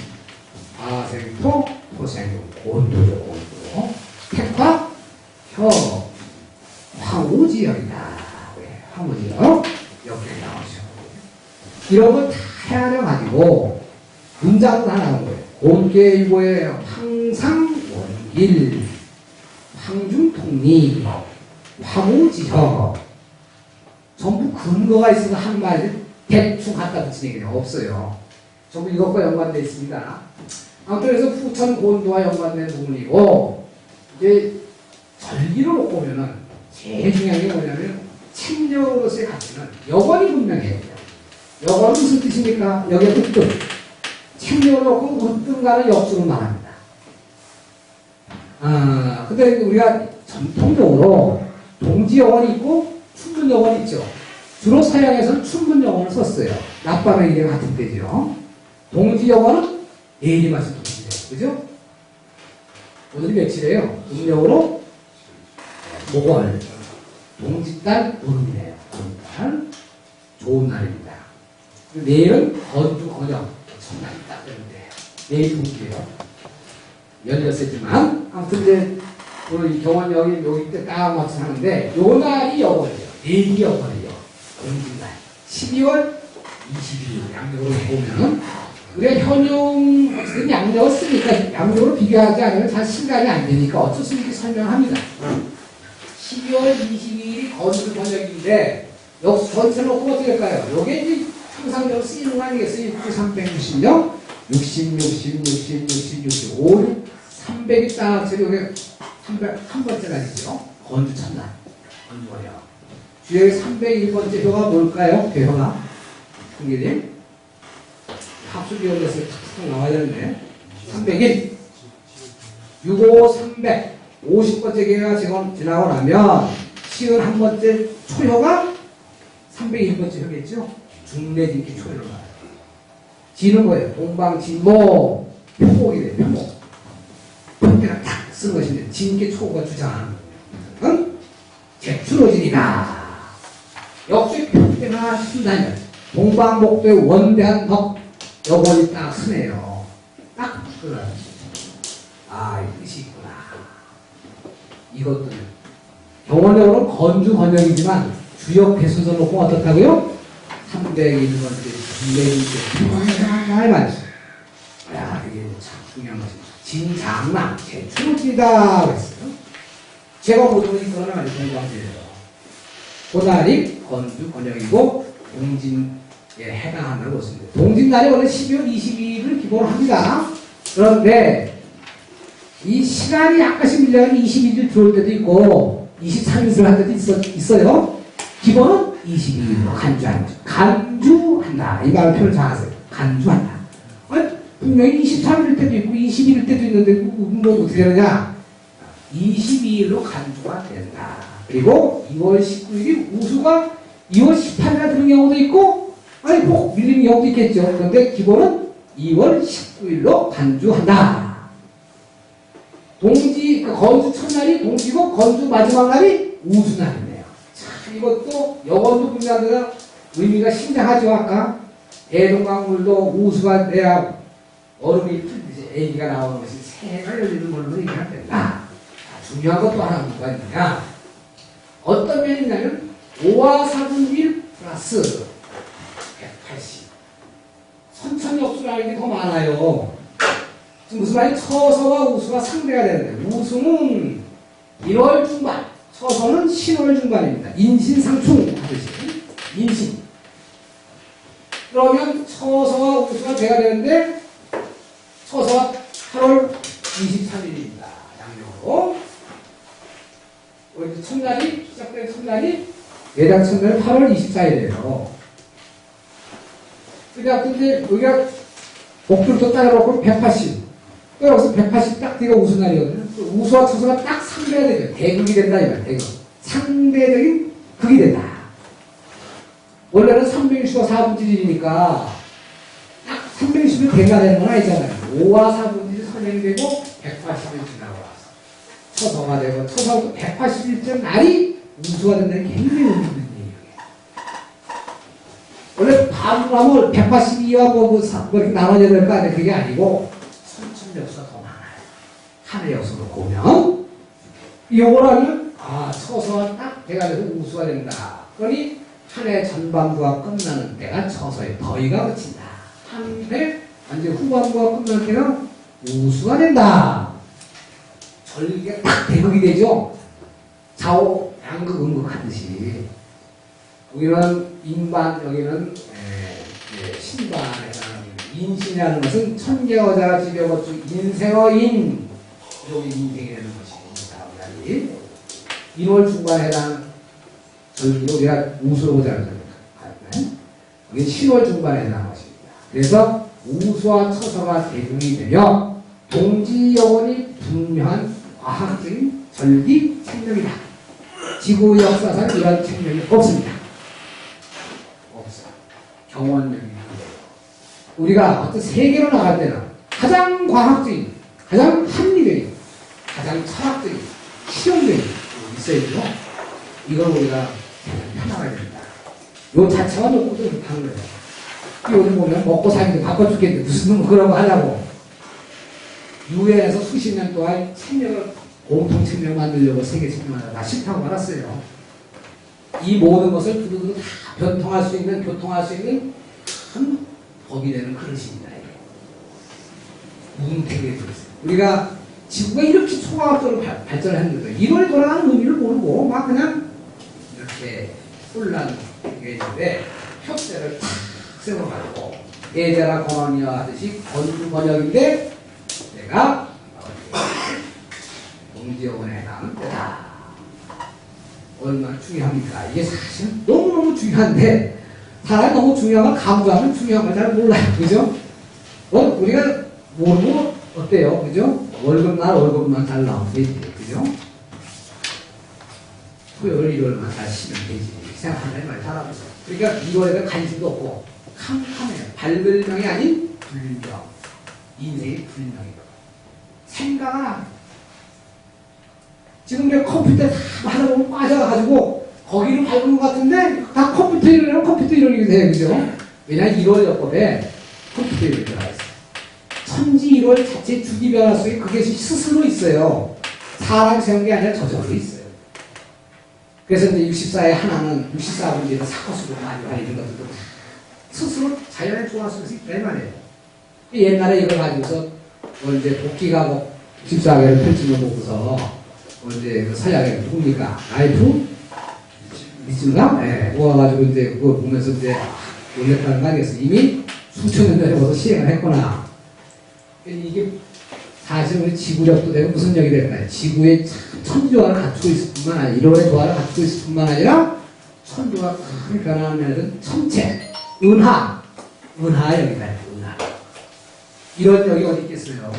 아생토, 토생토, 곤도죠, 곤도. 택화, 혀, 황우지역이다. 네, 황우지역. 여기 나오죠. 이런 걸 다 헤아려가지고 문장도 다 나온 거예요. 곤계이고에 항상 원길, 황중통리, 황우지역. 전부 근거가 있어서 한 말을 대충 갖다 붙이는 게 없어요. 전부 이것과 연관되어 있습니다. 아무튼 그래서 후천 곤도와 연관된 부분이고, 이제 절기를 놓고 보면은 제일 중요한 게 뭐냐면 책력으로서의 가치는 여건이 분명해요. 여건은 무슨 뜻입니까? 여기에 흑등. 책력을 놓고 흑등가는 역수로 말합니다. 근데 우리가 전통적으로 동지여건이 있고 춘분여건이 있죠. 주로 서양에서는 춘분여건을 썼어요. 낮밤과 일에 같은 때죠. 동지여건은 내일이 맞은 동지예요. 그죠? 오늘이 며칠이에요? 음력으로 목월. 동짓달 보름이네요. 보름달. 좋은 날입니다. 내일은 건주 건영 첫날이 딱 되는데 내일 동기예요. 열렸었지만 아무튼 이제 오늘 이 경원역이 여기 때 딱 맞춰 하는데 요 날이 여건이에요. 내일이 여건이에요. 공진날 12월 22일 양력으로 보면 우리가 현용 어쨌든 양력을 쓰니까 양력으로 비교하지 않으면 잘 실감이 안 되니까 어쩔 수 없이 설명합니다. 12월 22일이 건주 번역인데 역시 전체 놓고 어떻게 할까요? 요게 이제 항상적으로 쓰이는 거 아니겠어요? 360명 60, 60, 60, 60, 60, 5, 300이 딱 저기 한 번째 날이죠. 건주 첫날 건주 번역 주역의 301번째 표가 뭘까요? 표가 형님 합수 기억에서 탁탁 나와야 되는데 301 65, 300 50번째 기회가 지금 지나고 나면 시은 한 번째 초효가 301번째 효겠죠? 중례진기 초효로 나와요. 지는 거예요. 동방진모 표목이 돼요. 표목 표목이랑 딱 쓰는 것인데 진기 초가 주장하는 응? 제추로진이다. 역시 표기나 쓴다면 동방목도의 원대한 덕 여건이 딱 쓰네요. 딱 그거라. 아, 이 뜻이 있구나. 이것도 경원적으로 건주 번역이지만 주역 배수서 놓고 어떻다고요? 301번째 중례진기 말씀. 야, 이게 참 중요한 것입니다. 진장남 제추로진이다 그랬어요. 제가 보통 이거는 아주 공부하세요. 그날이 건주 번역이고 동진에 해당한다고 했습니다. 동진날이 원래 12월 22일을 기본으로 합니다. 그런데 이 시간이 약간씩 밀려서 22일 들어올 때도 있고 23일을 할 때도 있어요. 기본은 22일로 간주한다. 간주한다. 이 말을 표현을 잘 하세요. 간주한다. 분명히 23일일 때도 있고 20일일 때도 있는데 뭐 어떻게 되느냐. 22일로 간주가 된다. 그리고 2월 19일이 우수가 2월 18일에 드는 경우도 있고 아니 뭐 밀리는 경우도 있겠죠. 그런데 기본은 2월 19일로 간주한다. 동지 건주 첫날이 동지고 건주 마지막 날이 우수날이네요. 참 이것도 여건도 분야가 의미가 심장하죠. 아까 대동강물도 우수가 돼야 얼음이 풀듯이 애기가 나오는 것이 새해가 열리는 걸로 얘기가 된다. 중요한 것도 하나 뭐가 있느냐. 어떤 면이 있냐면 5와 4분의 1 플러스 180 선천역수라는 게 더 많아요. 무슨 말이 처서와 우수가 상대가 되는데 우수는 1월 중반 처서는 10월 중반입니다. 인신상충 하듯이 인신 그러면 처서와 우수가 돼야 되는데 처서가 8월 23일입니다. 양력으로 첫날이 시작된 첫날이 예당 첫날은 8월 24일이에요. 그러니까 근데 여기가 목줄도 따라놓고 180. 또 여기서 180 딱 뒤가 우수 날이거든요. 우수와 처서가 딱 상대가 되죠. 대극이 된다 이 말. 대극. 상대적인 극이 된다. 원래는 360과 4분의 1이니까 딱 360이 대가 되는 건 아니잖아요. 5와 4분의 1이 선행되고 180을 지나고 와서 처서가 되고 처서가 180일째 날이 우수가 된다는 게 굉장히 의미 있는 얘기예요. 원래 반으로 182와 뭐 이렇게 나눠져야 될 거 아니에요. 그게 아니고 선천 역수가 더 많아요. 하늘 역수로 보면 요걸 하면 처서가 딱 대가 돼서 우수가 된다. 그러니 한 해 전반부가 끝나는 때가 처서의 더위가 그친다. 한 해 완전 후반부가 끝나는 때가 우수가 된다. 절기가 딱 대극이 되죠. 좌우 양극 음극 하듯이 여기는 인반 여기는 신반에 해당합니다. 인신이라는 것은 천계어자 지배거축 인생어인 여기 인생이 되는 것입니다. 1월 중반에 해당 절기로 우리가 우수로 보자는 절기가 여기 10월 중반에 해당하는 것입니다. 그래서 우수와 처서가 대중이 되며 동지 영혼이 분명한 과학적인 절기 책령이다. 지구 역사상 이런 책령이 없습니다. 없어. 경원력입니다. 우리가 어떤 세계로 나갈 때는 가장 과학적인, 가장 합리적인, 가장 철학적인, 실용적인 있어야죠. 이걸 우리가 편하게 됩니다. 요 자체가 놓고도 이렇게 하는 거예요. 요즘 보면 먹고 살기도 바빠 죽겠는데 무슨 놈 그런 거 하려고. 유엔에서 수십 년 동안 책명을, 공통 책명 만들려고 세계 책명을 다 싫다고 말았어요. 이 모든 것을 두루두루 다 변통할 수 있는, 교통할 수 있는 큰 법이 되는 그릇입니다. 뭉탱이에 들었어요. 우리가 지구가 이렇게 초과학적으로 발전했는데 이론에 돌아가는 의미를 모르고 막 그냥 이렇게 혼란 게 있는데 표대를 탁 세워가지고 예자라 권원이여 하듯이 건주 번역인데 내가 공지원에 해당하는 때다. 얼마나 중요합니까? 이게 사실은 너무너무 중요한데 사람이 너무 중요한 걸 강조하면 중요한 걸 잘 몰라요. 그죠? 우리가 모르고 어때요? 그죠? 월급만 잘 나오면 되지. 그죠? 토요일, 일요일만 잘 쉬면 되지. 생각한다는 말 잘하면서. 그러니까 이거에 대한 관심도 없고 캄캄해요. 발별명이 아닌 불명. 인생이 불명이고. 생각은 안 해요. 지금 내가 컴퓨터에 다 하다 보면 빠져가지고 거기를 밟은 것 같은데 다 컴퓨터 이론이라면 컴퓨터 이론이 돼요. 그죠? 왜냐하면 1월여법에 컴퓨터 이론이 들어가 있어요. 천지 1월 자체 주기 변화 속에 그게 스스로 있어요. 사람 세운 게 아니라 저절로 있어요. 그래서 이제 64의 하나는 64분지에서 사고수로 많이 가리는 것들도 스스로 자연의 조화 속에서 있다 이 말이에요. 옛날에 이걸 가지고서 이제 도끼가 64개를 펼치는 보고서 이제 그 서양에 누굽니까? 라이프? 미친가? 네. 모아가지고 이제 그거 보면서 이제 놀랬다는 거 아니겠어요? 이미 수천 년 전에 벌써 시행을 했구나. 이게 사실 우리 지구력도 되고 무슨 역이 될까요? 지구의 천조화를 갖추고 있을 뿐만 아니라 이론의 조화를 갖추고 있을 뿐만 아니라 천조가 크게 변하는 면은 천체, 은하 역이다. 은하. 이런 역이 어디 있겠어요?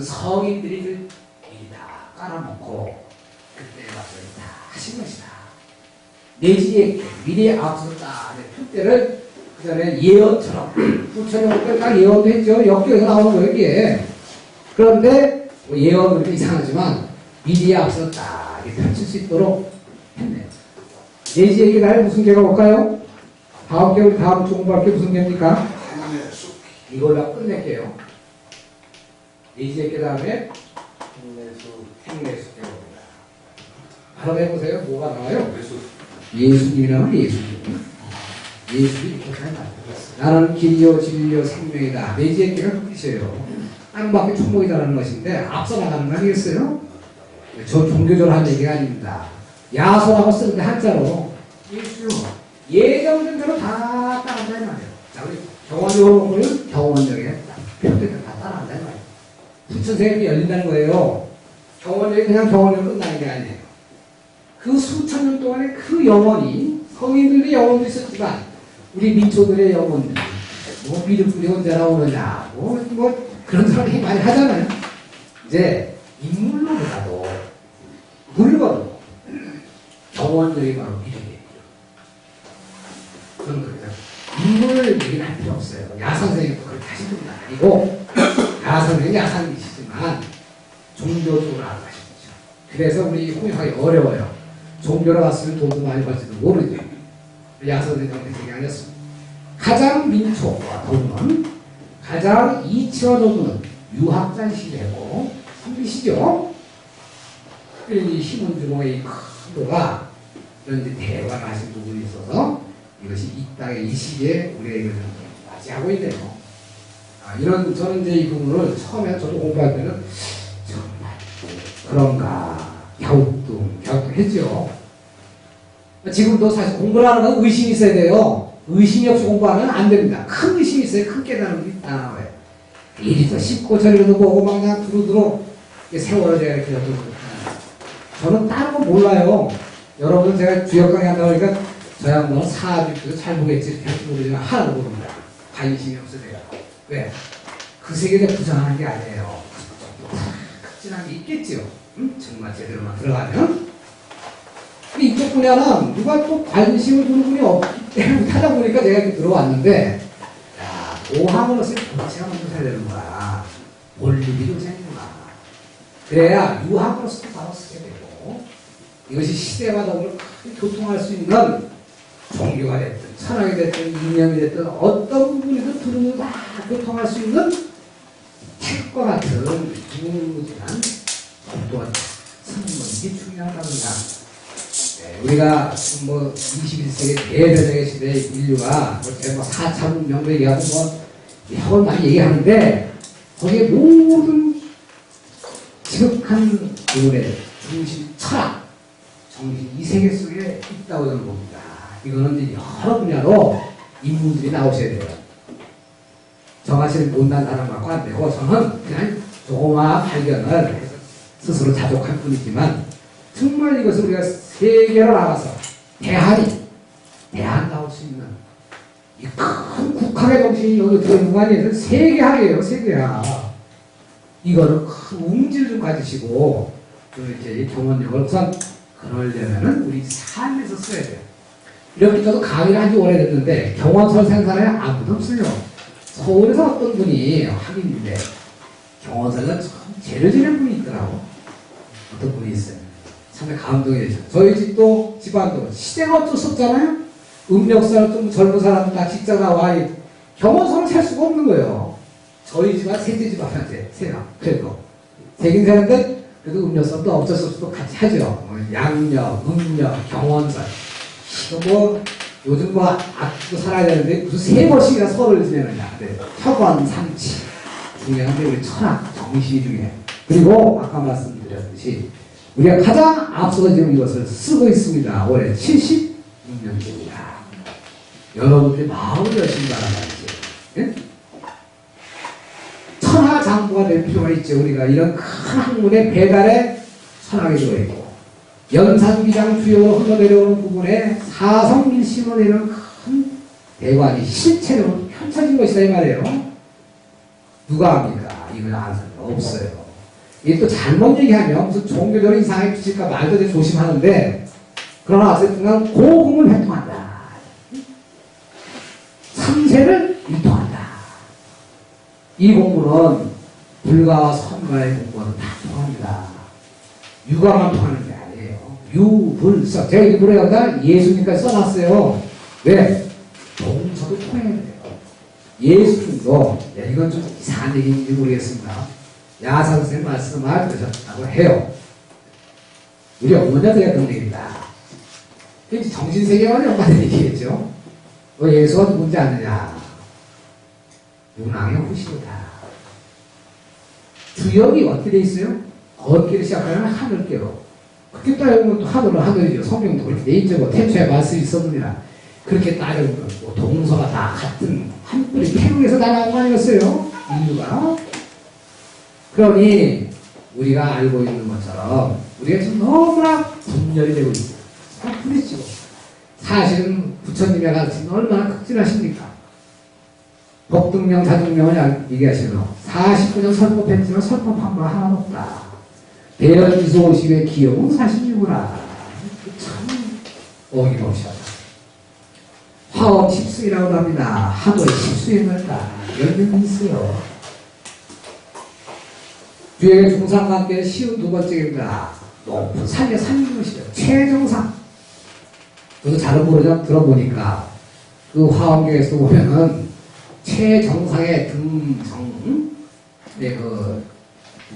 성인들이 그 일이 다 깔아먹고 그때 와서 다 하신 것이다. 내지의 미래에 앞섰다. 표대를 그 전에 예언처럼 부처님께 딱 예언도 했죠. 역경에서 나오는 거예요, 이게. 그런데 예언은 좀 이상하지만 미래에 앞섰다. 이렇게 펼칠 수 있도록 했네요. 내지의 게 나의 무슨 개가 올까요? 다음 개, 우리 다음 주 공부할 게 무슨 개입니까? 이걸로 끝낼게요. 내지의 개 다음에 행내수 개가 옵니다. 바로 해보세요. 뭐가 나와요? 예수님이 나오면 예수님. 예수님이 이렇게 하면 나는 길이요 진리요 생명이다. 내지의 개가 그 뜻이에요. 땅밖에 총목이다라는 것인데 앞서 나가는 거 아니겠어요? 저 종교적으로 하는 얘기가 아닙니다. 야소라고 쓰는데 한자로 예수 예정된 대로 다 따라간다는 말이에요. 자, 우리 경원적으로 보면 경원역에 표대들 다 따라간다는 말이에요. 부천세계이 열린다는 거예요. 경원역이 그냥 경원역으로 끝나는 게 아니에요. 그 수천 년 동안에 그 영혼이 성인들의 영혼도 있었지만 우리 민초들의 영혼들 뭐 미륵불이 언제 나오느냐 뭐 그런 소리 많이 하잖아요. 이제 인물로보다도 물건으로 경원들이 바로 미륵이에요. 그런 거죠. 인물을 얘기는 할 필요 없어요. 야선생님도 그렇게 하신 분은 아니고 야선생님은 야상이시지만 종교적으로 알아가시죠. 그래서 우리 홍역하기 어려워요. 종교로 갔으면 돈도 많이 벌지도 모르죠. 야선생님한테 그게 아니었습니다. 가장 민초와 돈은 가장 이치와 도구는 유학자이시되고 선비시죠. 이 신혼주공의 큰 도가 이런 이제 대화를 하신 부분이 있어서 이것이 이 땅의 이 시기에 우리가 이걸 맞이하고 있네요. 이런 저는 이제 이 부분을 처음에 저도 공부할 때는 정말 그런가 갸우뚱했죠. 지금도 사실 공부를 하는 건 의심이 있어야 돼요. 의심이 없이 공부하면 안 됩니다. 큰 의심이 있어요. 큰 깨달음이 다 나와요. 이리도 쉽고 저리도 보고 막 그냥 두루두루 세월을 제가 이렇게 엿보고 저는 다른 거 몰라요. 여러분 제가 주역 강의 한다고 하니까 저 양반은 사주도 잘 보겠지 이렇게 할지 모르지만 하나도 모릅니다. 관심이 없으세요. 왜? 그 세계에 부정하는 게 아니에요. 극진한 게 있겠지요. 응? 정말 제대로만 들어가면. 근데 이쪽 분야는 누가 또 관심을 두는 분이 없기 때문에 하다 보니까 제가 이렇게 들어왔는데 야, 도함으로서 도체가 먼저 사야 되는 거야. 본립이 좀 생기구나. 그래야 유학으로서 바로 쓰게 되고 이것이 시대와 더불어 크게 교통할 수 있는 종교가 됐든 철학이 됐든 이념이 됐든 어떤 부분이든 두루두루 다 교통할 수 있는 책과 같은 무궁무진한 독도가 성문이 중요하다는 거. 네, 우리가 뭐 21세기 대변혁의 시대의 인류가 뭐 4차 문명도 얘기하고 뭐 학원 많이 얘기하는데 거기에 모든 지극한 부분의 중심 철학, 정신 이 세계 속에 있다고 저는 봅니다. 이거는 이제 여러 분야로 인물들이 나오셔야 돼요. 저같이 못난 사람 갖고 안 되고 저는 그냥 조그마한 발견을 해서 스스로 자족할 뿐이지만 정말 이것을 우리가 세계로 나가서 대한 나올 수 있는 이 큰 국학의 정신이 여기 들어있는 거 아니에요? 세계학이에요, 세계학. 이거는 큰 움질 좀 가지시고 이렇게 경원력을 우선 그러려면은 우리 삶에서 써야 돼요. 이렇게 저도 강의를 한 지 오래됐는데 경원설 생산에 아무도 없어요. 서울에서 어떤 분이 하긴인데 경원설은 참 죄를 지는 분이 있더라고. 어떤 분이 있어요. 참 감동이 되죠. 저희 집도 집안도 시대가 어쩔 수 없잖아요. 음력설 좀 젊은 사람 다 직장 나와 경원설을 살 수가 없는 거예요. 저희 집안 셋째 집안한테 세나 그래도 되긴 되는데 그래도 음력설도 어쩔 수 없이 또 같이 하죠. 양력, 음력, 경원설. 뭐 요즘 뭐 아끼고 살아야 되는데 무슨 3번씩이나 설을 지내느냐. 네. 혁언, 삼치 중요한데 우리 철학, 정신이 중요해요. 그리고 아까 말씀드렸듯이 우리가 가장 앞서서 지금 이것을 쓰고 있습니다. 올해 76년째입니다. 여러분들이 마음을 열심히 바라봐야지. 예? 천하장부가 될 필요가 있죠. 우리가 이런 큰 학문의 배달에 철학이 들어있고 연산기장 주요로 흘러내려오는 부분에 사성일심으로 내려오는 큰 대관이 실체로 펼쳐진 것이다 이 말이에요. 누가 합니까? 이건 아는 사람이 없어요. 이게 또 잘못 얘기하면 무슨 종교적인 이상하게 비칠까 말도 되게 조심하는데 그러나 어쨌든 고금을 회통한다. 삼세를 일통한다. 이 공부는 불가와 선가의 공부는 다 통합니다. 육아만 통하는 게 아니에요. 유불석. 제가 일부러 여기다 예수님까지 써놨어요. 왜? 동서도 통해야 돼요. 예수님도, 야, 이건 좀 이상한 얘기인지 모르겠습니다. 야사 선생님 말씀을 들으셨다고 해요. 우리 어머니가 그랬던 얘기입니다. 정신세계관이 엄마한테 얘기했죠. 너 예수가 누군지 아느냐? 문왕의 후시로다. 주역이 어떻게 돼 있어요? 걷기를 시작하면 하늘께로. 그렇게 따져보면 또 하늘이죠. 성경도 그렇게 돼 있죠. 뭐 태초에 말씀이 있었느니라. 그렇게 따져보면 뭐 동서가 다 같은 한 뿌리 태국에서 다 나온 거 아니었어요? 인류가. 그러니 우리가 알고 있는 것처럼 우리가 지금 너무나 분열이 되고 있어요. 다 부딪히고. 사실은 부처님의 가르침은 얼마나 극진하십니까? 법등명, 자등명을 얘기하시면 49년 설법했지만 설법한 거 하나도 없다. 대연미소 50의 기억은 46이구나. 참 어김없이 하다. 화엄 10수이라고 합니다. 하도에 10수행을다. 열명이 있어요. 뒤에 중상관계 쉬운 두 번째입니다. 높은 산에 산인 것이죠. 최정상. 저도 잘은 모르지만 들어보니까 그 화엄경에서 보면은 최정상의 등정, 네,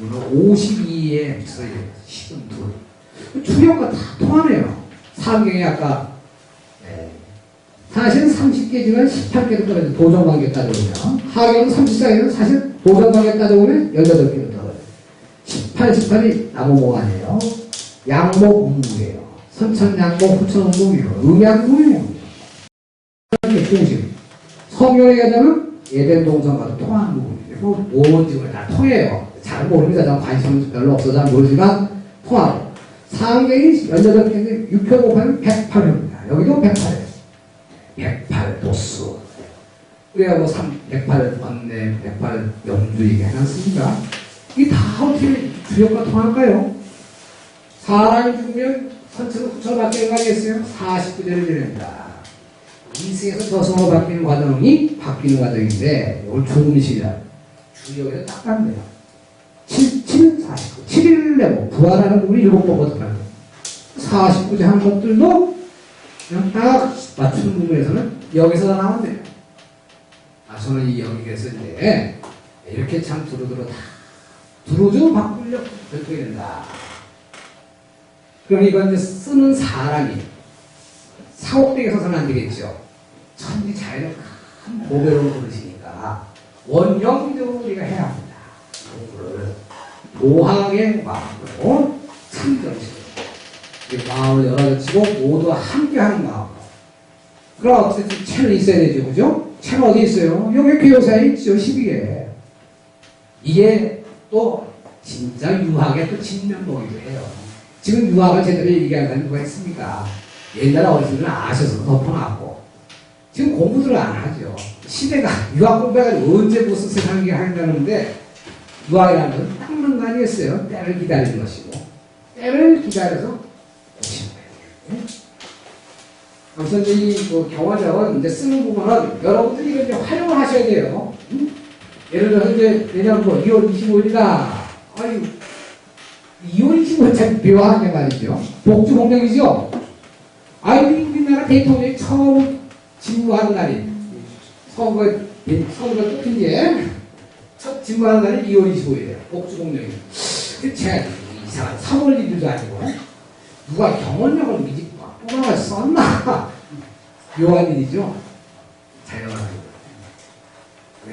52에 비춰서 72. 주력과 다 통하네요. 사경이 아까, 네. 사실은 30개지만 18개로 떨어져 도정관계 따져보면, 하경은 34개는 사실 도정관계 따져보면 18개로 떨어져요. 18, 18이 나무목 아니에요. 양목 운무예요. 선천양목, 후천운목이에요. 음양무예요. 중심. 성경에 가자면 예덴 동산과도 통하는 부분이에요. 뭔지 다 통해요. 잘 모릅니다. 전 관심 별로 없어서 잘 모르지만 통하고. 상경이 18개인데 6표 곱하면 108입니다. 여기도 108이에요. 108 도수. 우리가 뭐 108 번뇌, 108 염두 얘기 해놨습니까? 이게 다 어떻게 주역과 통할까요? 사람이 죽으면 선체는 후처로 바뀌는 거 아니겠어요? 49제를 지냅니다. 이승에서 저승으로 바뀌는 과정이 바뀌는 과정인데 이걸 죽음이시라 주역에서 딱 같네요. 7, 49. 7일 내고 부활하는 부분이 7번 거듭나요. 49제 하는 것들도 그냥 딱 맞추는 부분에서는 여기서 다 나왔네요. 아, 저는 이 여기에서 이제 이렇게 참 두루두루 다 두루두루 바꾸려고 결정이 된다. 그럼 이건 이제 쓰는 사람이 사옥되게 서서는 안 되겠죠. 천지 자연의 큰 보배로운 그릇이니까 원형적으로 우리가 해야 합니다. 공부를 도학의 마음으로 참정식으로 마음을 열어젖히고 모두와 함께하는 마음으로. 그럼 어쨌든 채널이 있어야 되죠, 그죠? 채널 어디 있어요? 여기 교사에 있죠, 12개. 이게 또 진짜 유학의 또 진면목이기도 해요. 지금 유학을 제대로 얘기하는 사람이 누가 있습니까? 옛날 어르신들은 아셔서 덮어놨고 지금 공부들을 안 하죠. 시대가 유학 공부해가지고 언제 무슨 세상에 한다는데 유학이라는 건 딱 그런 거 아니겠어요? 때를 기다리는 것이고 때를 기다려서 오시는 거예요. 아무튼 이 경화적은 이제 쓰는 부분은 여러분들이 이걸 이제 활용을 하셔야 돼요. 예를 들어서 이제 내년 2월 25일이다. 아유, 2월 25일짜리 묘한 게 말이죠. 복주공명이죠. 아유, 우리나라 대통령이 처음 직무하는 날이 선거가 끝인 게 첫 직무하는 날이 2월 25일이에요. 복주공명이에요. 제가 이상한 3월 1일도 아니고 누가 경원력을 미리 뽑아가 썼나? 묘한 일이죠. 자연한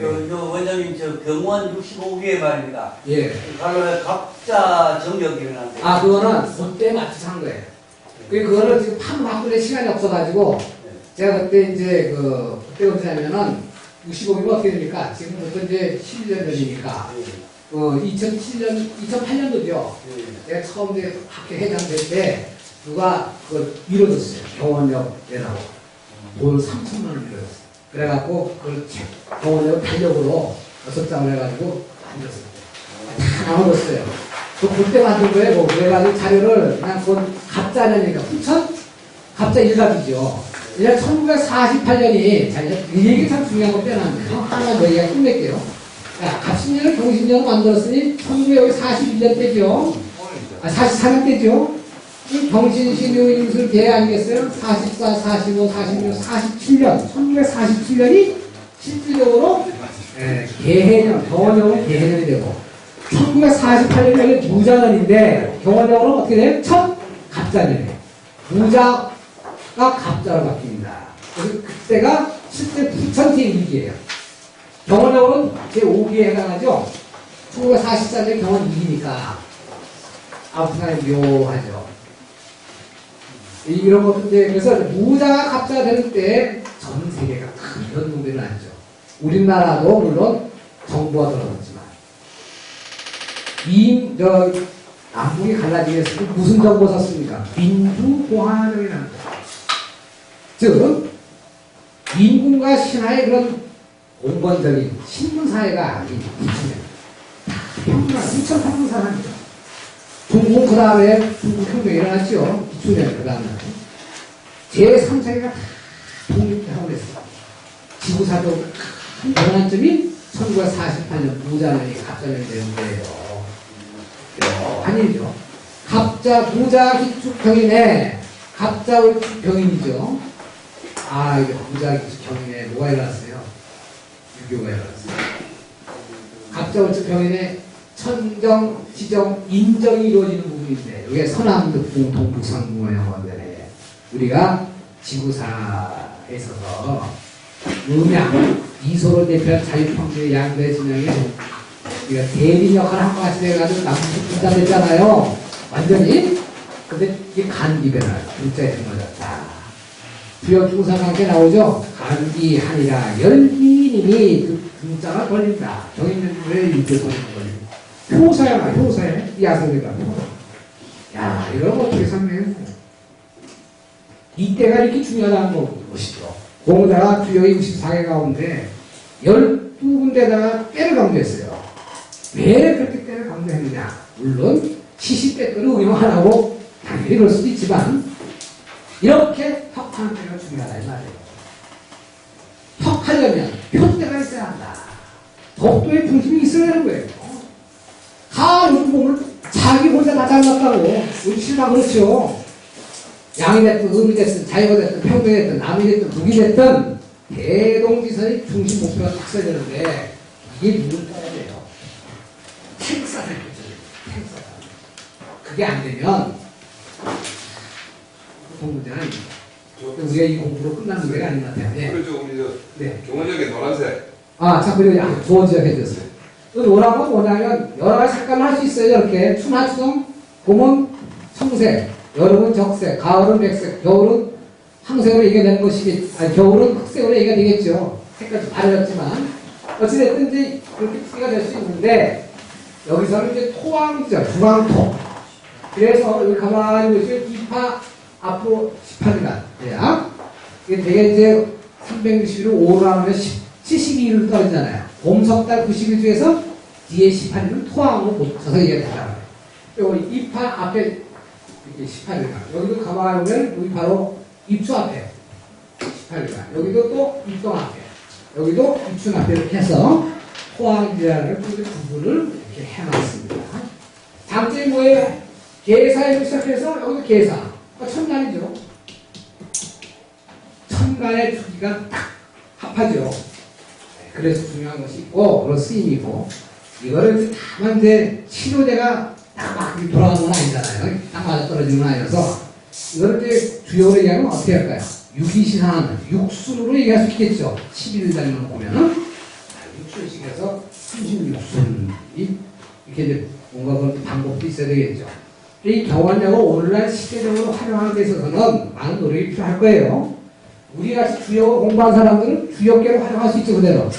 요 원장님 저 병원 65기에 말입니다. 예. 바로 각자 정력이 일어나는데. 아, 그거는 그때 맞춰서 한 거예요. 그거를 지금 바꾸는 시간이 없어가지고, 제가 그때 이제 그때 언제냐면은, 65기면 어떻게 됩니까? 지금부터 이제 11년 전이니까, 2008년도죠. 제가 처음 이제 학교 회장 될 때, 누가 그걸 밀어줬어요. 병원력 내라고. 돈 3천만 원 밀어줬어요. 그래갖고, 그걸 병원력 탄력으로 6장을 해가지고 만들었어요. 다 나눠줬어요. 그때 만든 거예요. 그래가지고 자료를 그냥 그건 갑자냐니까 후천? 갑자 일갑이죠. 그냥 1948년이 자, 이 얘기 참 중요한 거 빼놨네요. 하나 더 얘기가 끝낼게요. 자, 갑신년을 경신년을 만들었으니 1941년 때죠. 44년 때죠. 이 경신신유 임술계 아니겠어요? 44, 45, 46, 47년. 1947년이 실질적으로 개해년, 병원형은 개해년이 되고 1948년에 무자년인데 경원형으로 어떻게 돼요? 첫 갑자년이에요. 무자가 갑자로 바뀝니다. 그래서 그때가 실제 부천태 위기예요. 경원형은 제5기에 해당하죠. 1944년 경원 2기니까 아무튼 묘하죠. 이런 것들 그래서 무자가 갑자가 되는 때 전 세계가 큰 변동들이 났죠. 우리나라도 물론 정부가 들어섰지만 남북이 갈라지게 했을 때 무슨 정보 썼습니까? 민주공화정이라는 거. 즉, 인군과 신하의 그런 공건적인 신분사회가 아닌 평균한 미천평균 사람이죠. 중국 그 다음에 중국 혁명이 일어났죠. 기초년 그 다음에 제3세계가 다 독립하고 그랬어요. 지구사적 큰 변환점이 1948년 무자년이 갑자년이 되는 거예요. 아니죠. 갑자, 무자, 기축, 병인에 갑자, 을축, 병인이죠. 아, 이게 무자, 기축, 병인에 뭐가 일어났어요? 유교가 일어났어요. 갑자, 을축, 병인에 천정, 지정, 인정이 이루어지는 부분인데 이게 서남극풍, 동북상무원영원전에 우리가 지구사에 있어서 음양, 이소를 대표한 자유평등의 양대 진영에 우리가 대리 역할을 한 것 같이 돼가지고 남북 분단됐잖아요. 완전히. 근데 이게 간기변화, 글자에 들어졌다. 부역중상과 함께 나오죠. 간기하니라 열기님이 그 글자가 걸린다. 정인년도에 이렇게 걸립니다. 효사야, 효사야. 이 야성대가. 야, 이런 거 어떻게 설명해? 이때가 이렇게 중요하다는 것이죠. 공자가 주역이 94개 가운데 12군데다가 때를 강조했어요. 왜 그렇게 때를 강조했느냐? 물론 70대 때를 응용하라고 당연히 그럴 수도 있지만 이렇게 턱하는 때가 중요하다 이 말이에요. 턱하려면 표때가 있어야 한다. 독도의 중심이 있어야 하는 거예요. 다 요즘 보면 자기 혼자 다 잘났다고 우리 실망 그렇죠. 양이 됐든 음이 됐든 자유가 됐든 평등이 됐든 남이 됐든 북이 됐든 대동지선의 중심 목표가 딱 써야 되는데 이게 누굴 따야 돼요? 행사를 해줘요. 행사를. 그게 안 되면 보통 문제는 아닙니다. 우리가 이 공부로 끝난 문제가 아닌 것 같아요. 예. 그렇죠. 우리 저 네. 경원역의 노란색. 아, 자, 그리고 좋은 지적 해주셨어요. 그 노란건 뭐냐면 여러 가지 색깔을 할 수 있어요. 이렇게 추나추성, 봄은 청색, 여름은 적색, 가을은 백색, 겨울은 황색으로 얘기되는 것이겠, 아니 겨울은 흑색으로 얘기가 되겠죠. 색깔이 좀 다르겠지만 어찌됐든 이제 그렇게 풀이가 될 수 있는데 여기서는 이제 토왕이죠. 중앙토. 그래서 여기 가만히 보시면 2파 앞으로 18일간 돼야 이게 되게 이제 360일 5로 하면 72일을 떨어지잖아요. 봄석달 90일 중에서 뒤에 18일은 토항으로 붙여서 얘기가 되잖아요. 그리고 2파 앞에 이렇게 18일간. 여기도 가만히 보면 여기 바로 입추 앞에 18일간. 여기도 또 입동 앞에. 여기도 입춘 앞에 이렇게 해서 토항이라는 구분을 이렇게 해놨습니다. 장점이 뭐예요? 계사에서 시작해서 여기도 계사. 천간이죠. 천간의 주기가 딱 합하죠. 그래서 중요한 것이 있고, 그런 쓰임이고, 이거를 다만 이제 치료제가 딱 막 돌아가는 건 아니잖아요. 딱 맞아 떨어지는 건 아니라서, 이거를 이제 주요로 얘기하면 어떻게 할까요? 유기신한, 육순으로 얘기할 수 있겠죠. 11일단을 보면은, 육순씩 해서 36순이, 이렇게 이제 뭔가 그런 방법도 있어야 되겠죠. 이 경원약을 오늘날 시대적으로 활용하는 데 있어서는 많은 노력이 필요할 거예요. 우리같이 주역을 공부한 사람들은 주역계를 활용할 수 있죠, 그대로.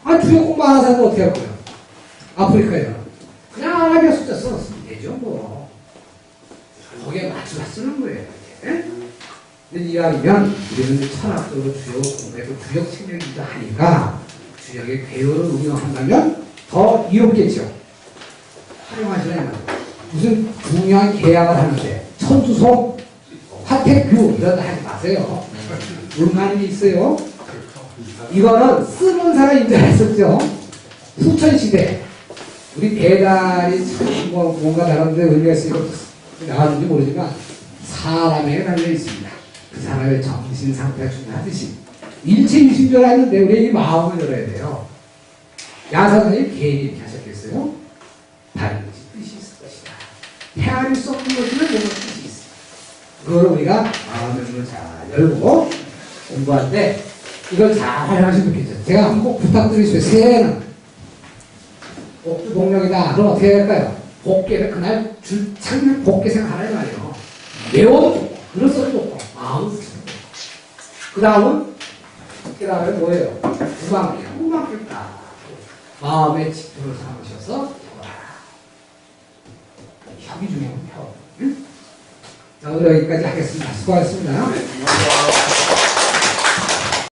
아, 주역 공부하는 사람은 어떻게 할 거예요? 아프리카에는. 그냥 아라비아 숫자 쓰면 되죠, 뭐. 거기에 맞춰 쓰는 거예요. 예? 근데 이왕이면 우리는 철학적으로 주역을 공부해서 주역 책략이기도 하니까 주역의 궤도를 운영한다면 더 이롭겠죠. 활용하시라는 말이에요. 무슨 중요한 계약을 하는데 천수소, 화택규 이런 거 하지 마세요. 물가는 게 있어요. 이거는 쓰는 사람 인정했었죠. 후천시대 우리 대단히 참 뭔가 다른데 의미가 있으니까 나왔는지 모르지만 사람에게 달려 있습니다. 그 사람의 정신 상태가 중요하듯이 일체유심조를 하는데 우리 이 마음을 열어야 돼요. 야사선생님 개인이 이렇게 하셨겠어요? 다른 것이 뜻이 있을 것이다. 헤아릴 수 없는 것들은 뭔가 뜻이 있어. 그걸 우리가 마음의 문을 잘 열고 공부할 때 이걸 잘 활용하시면 좋겠죠. 제가 한번 부탁드리겠습니다. 새해에는 복주 동력이다. 그럼 어떻게 할까요? 복계를 그날 창년 복계 생각하라 말이에요. 외워도 좋고, 글을 좋고, 마음도 좋고. 그 다음은 뭐예요? 후방길 딱 마음의 집중을 삼으셔서 협의 중에 펴. 자, 오늘 여기까지 하겠습니다. 수고하셨습니다. 네, 고맙습니다.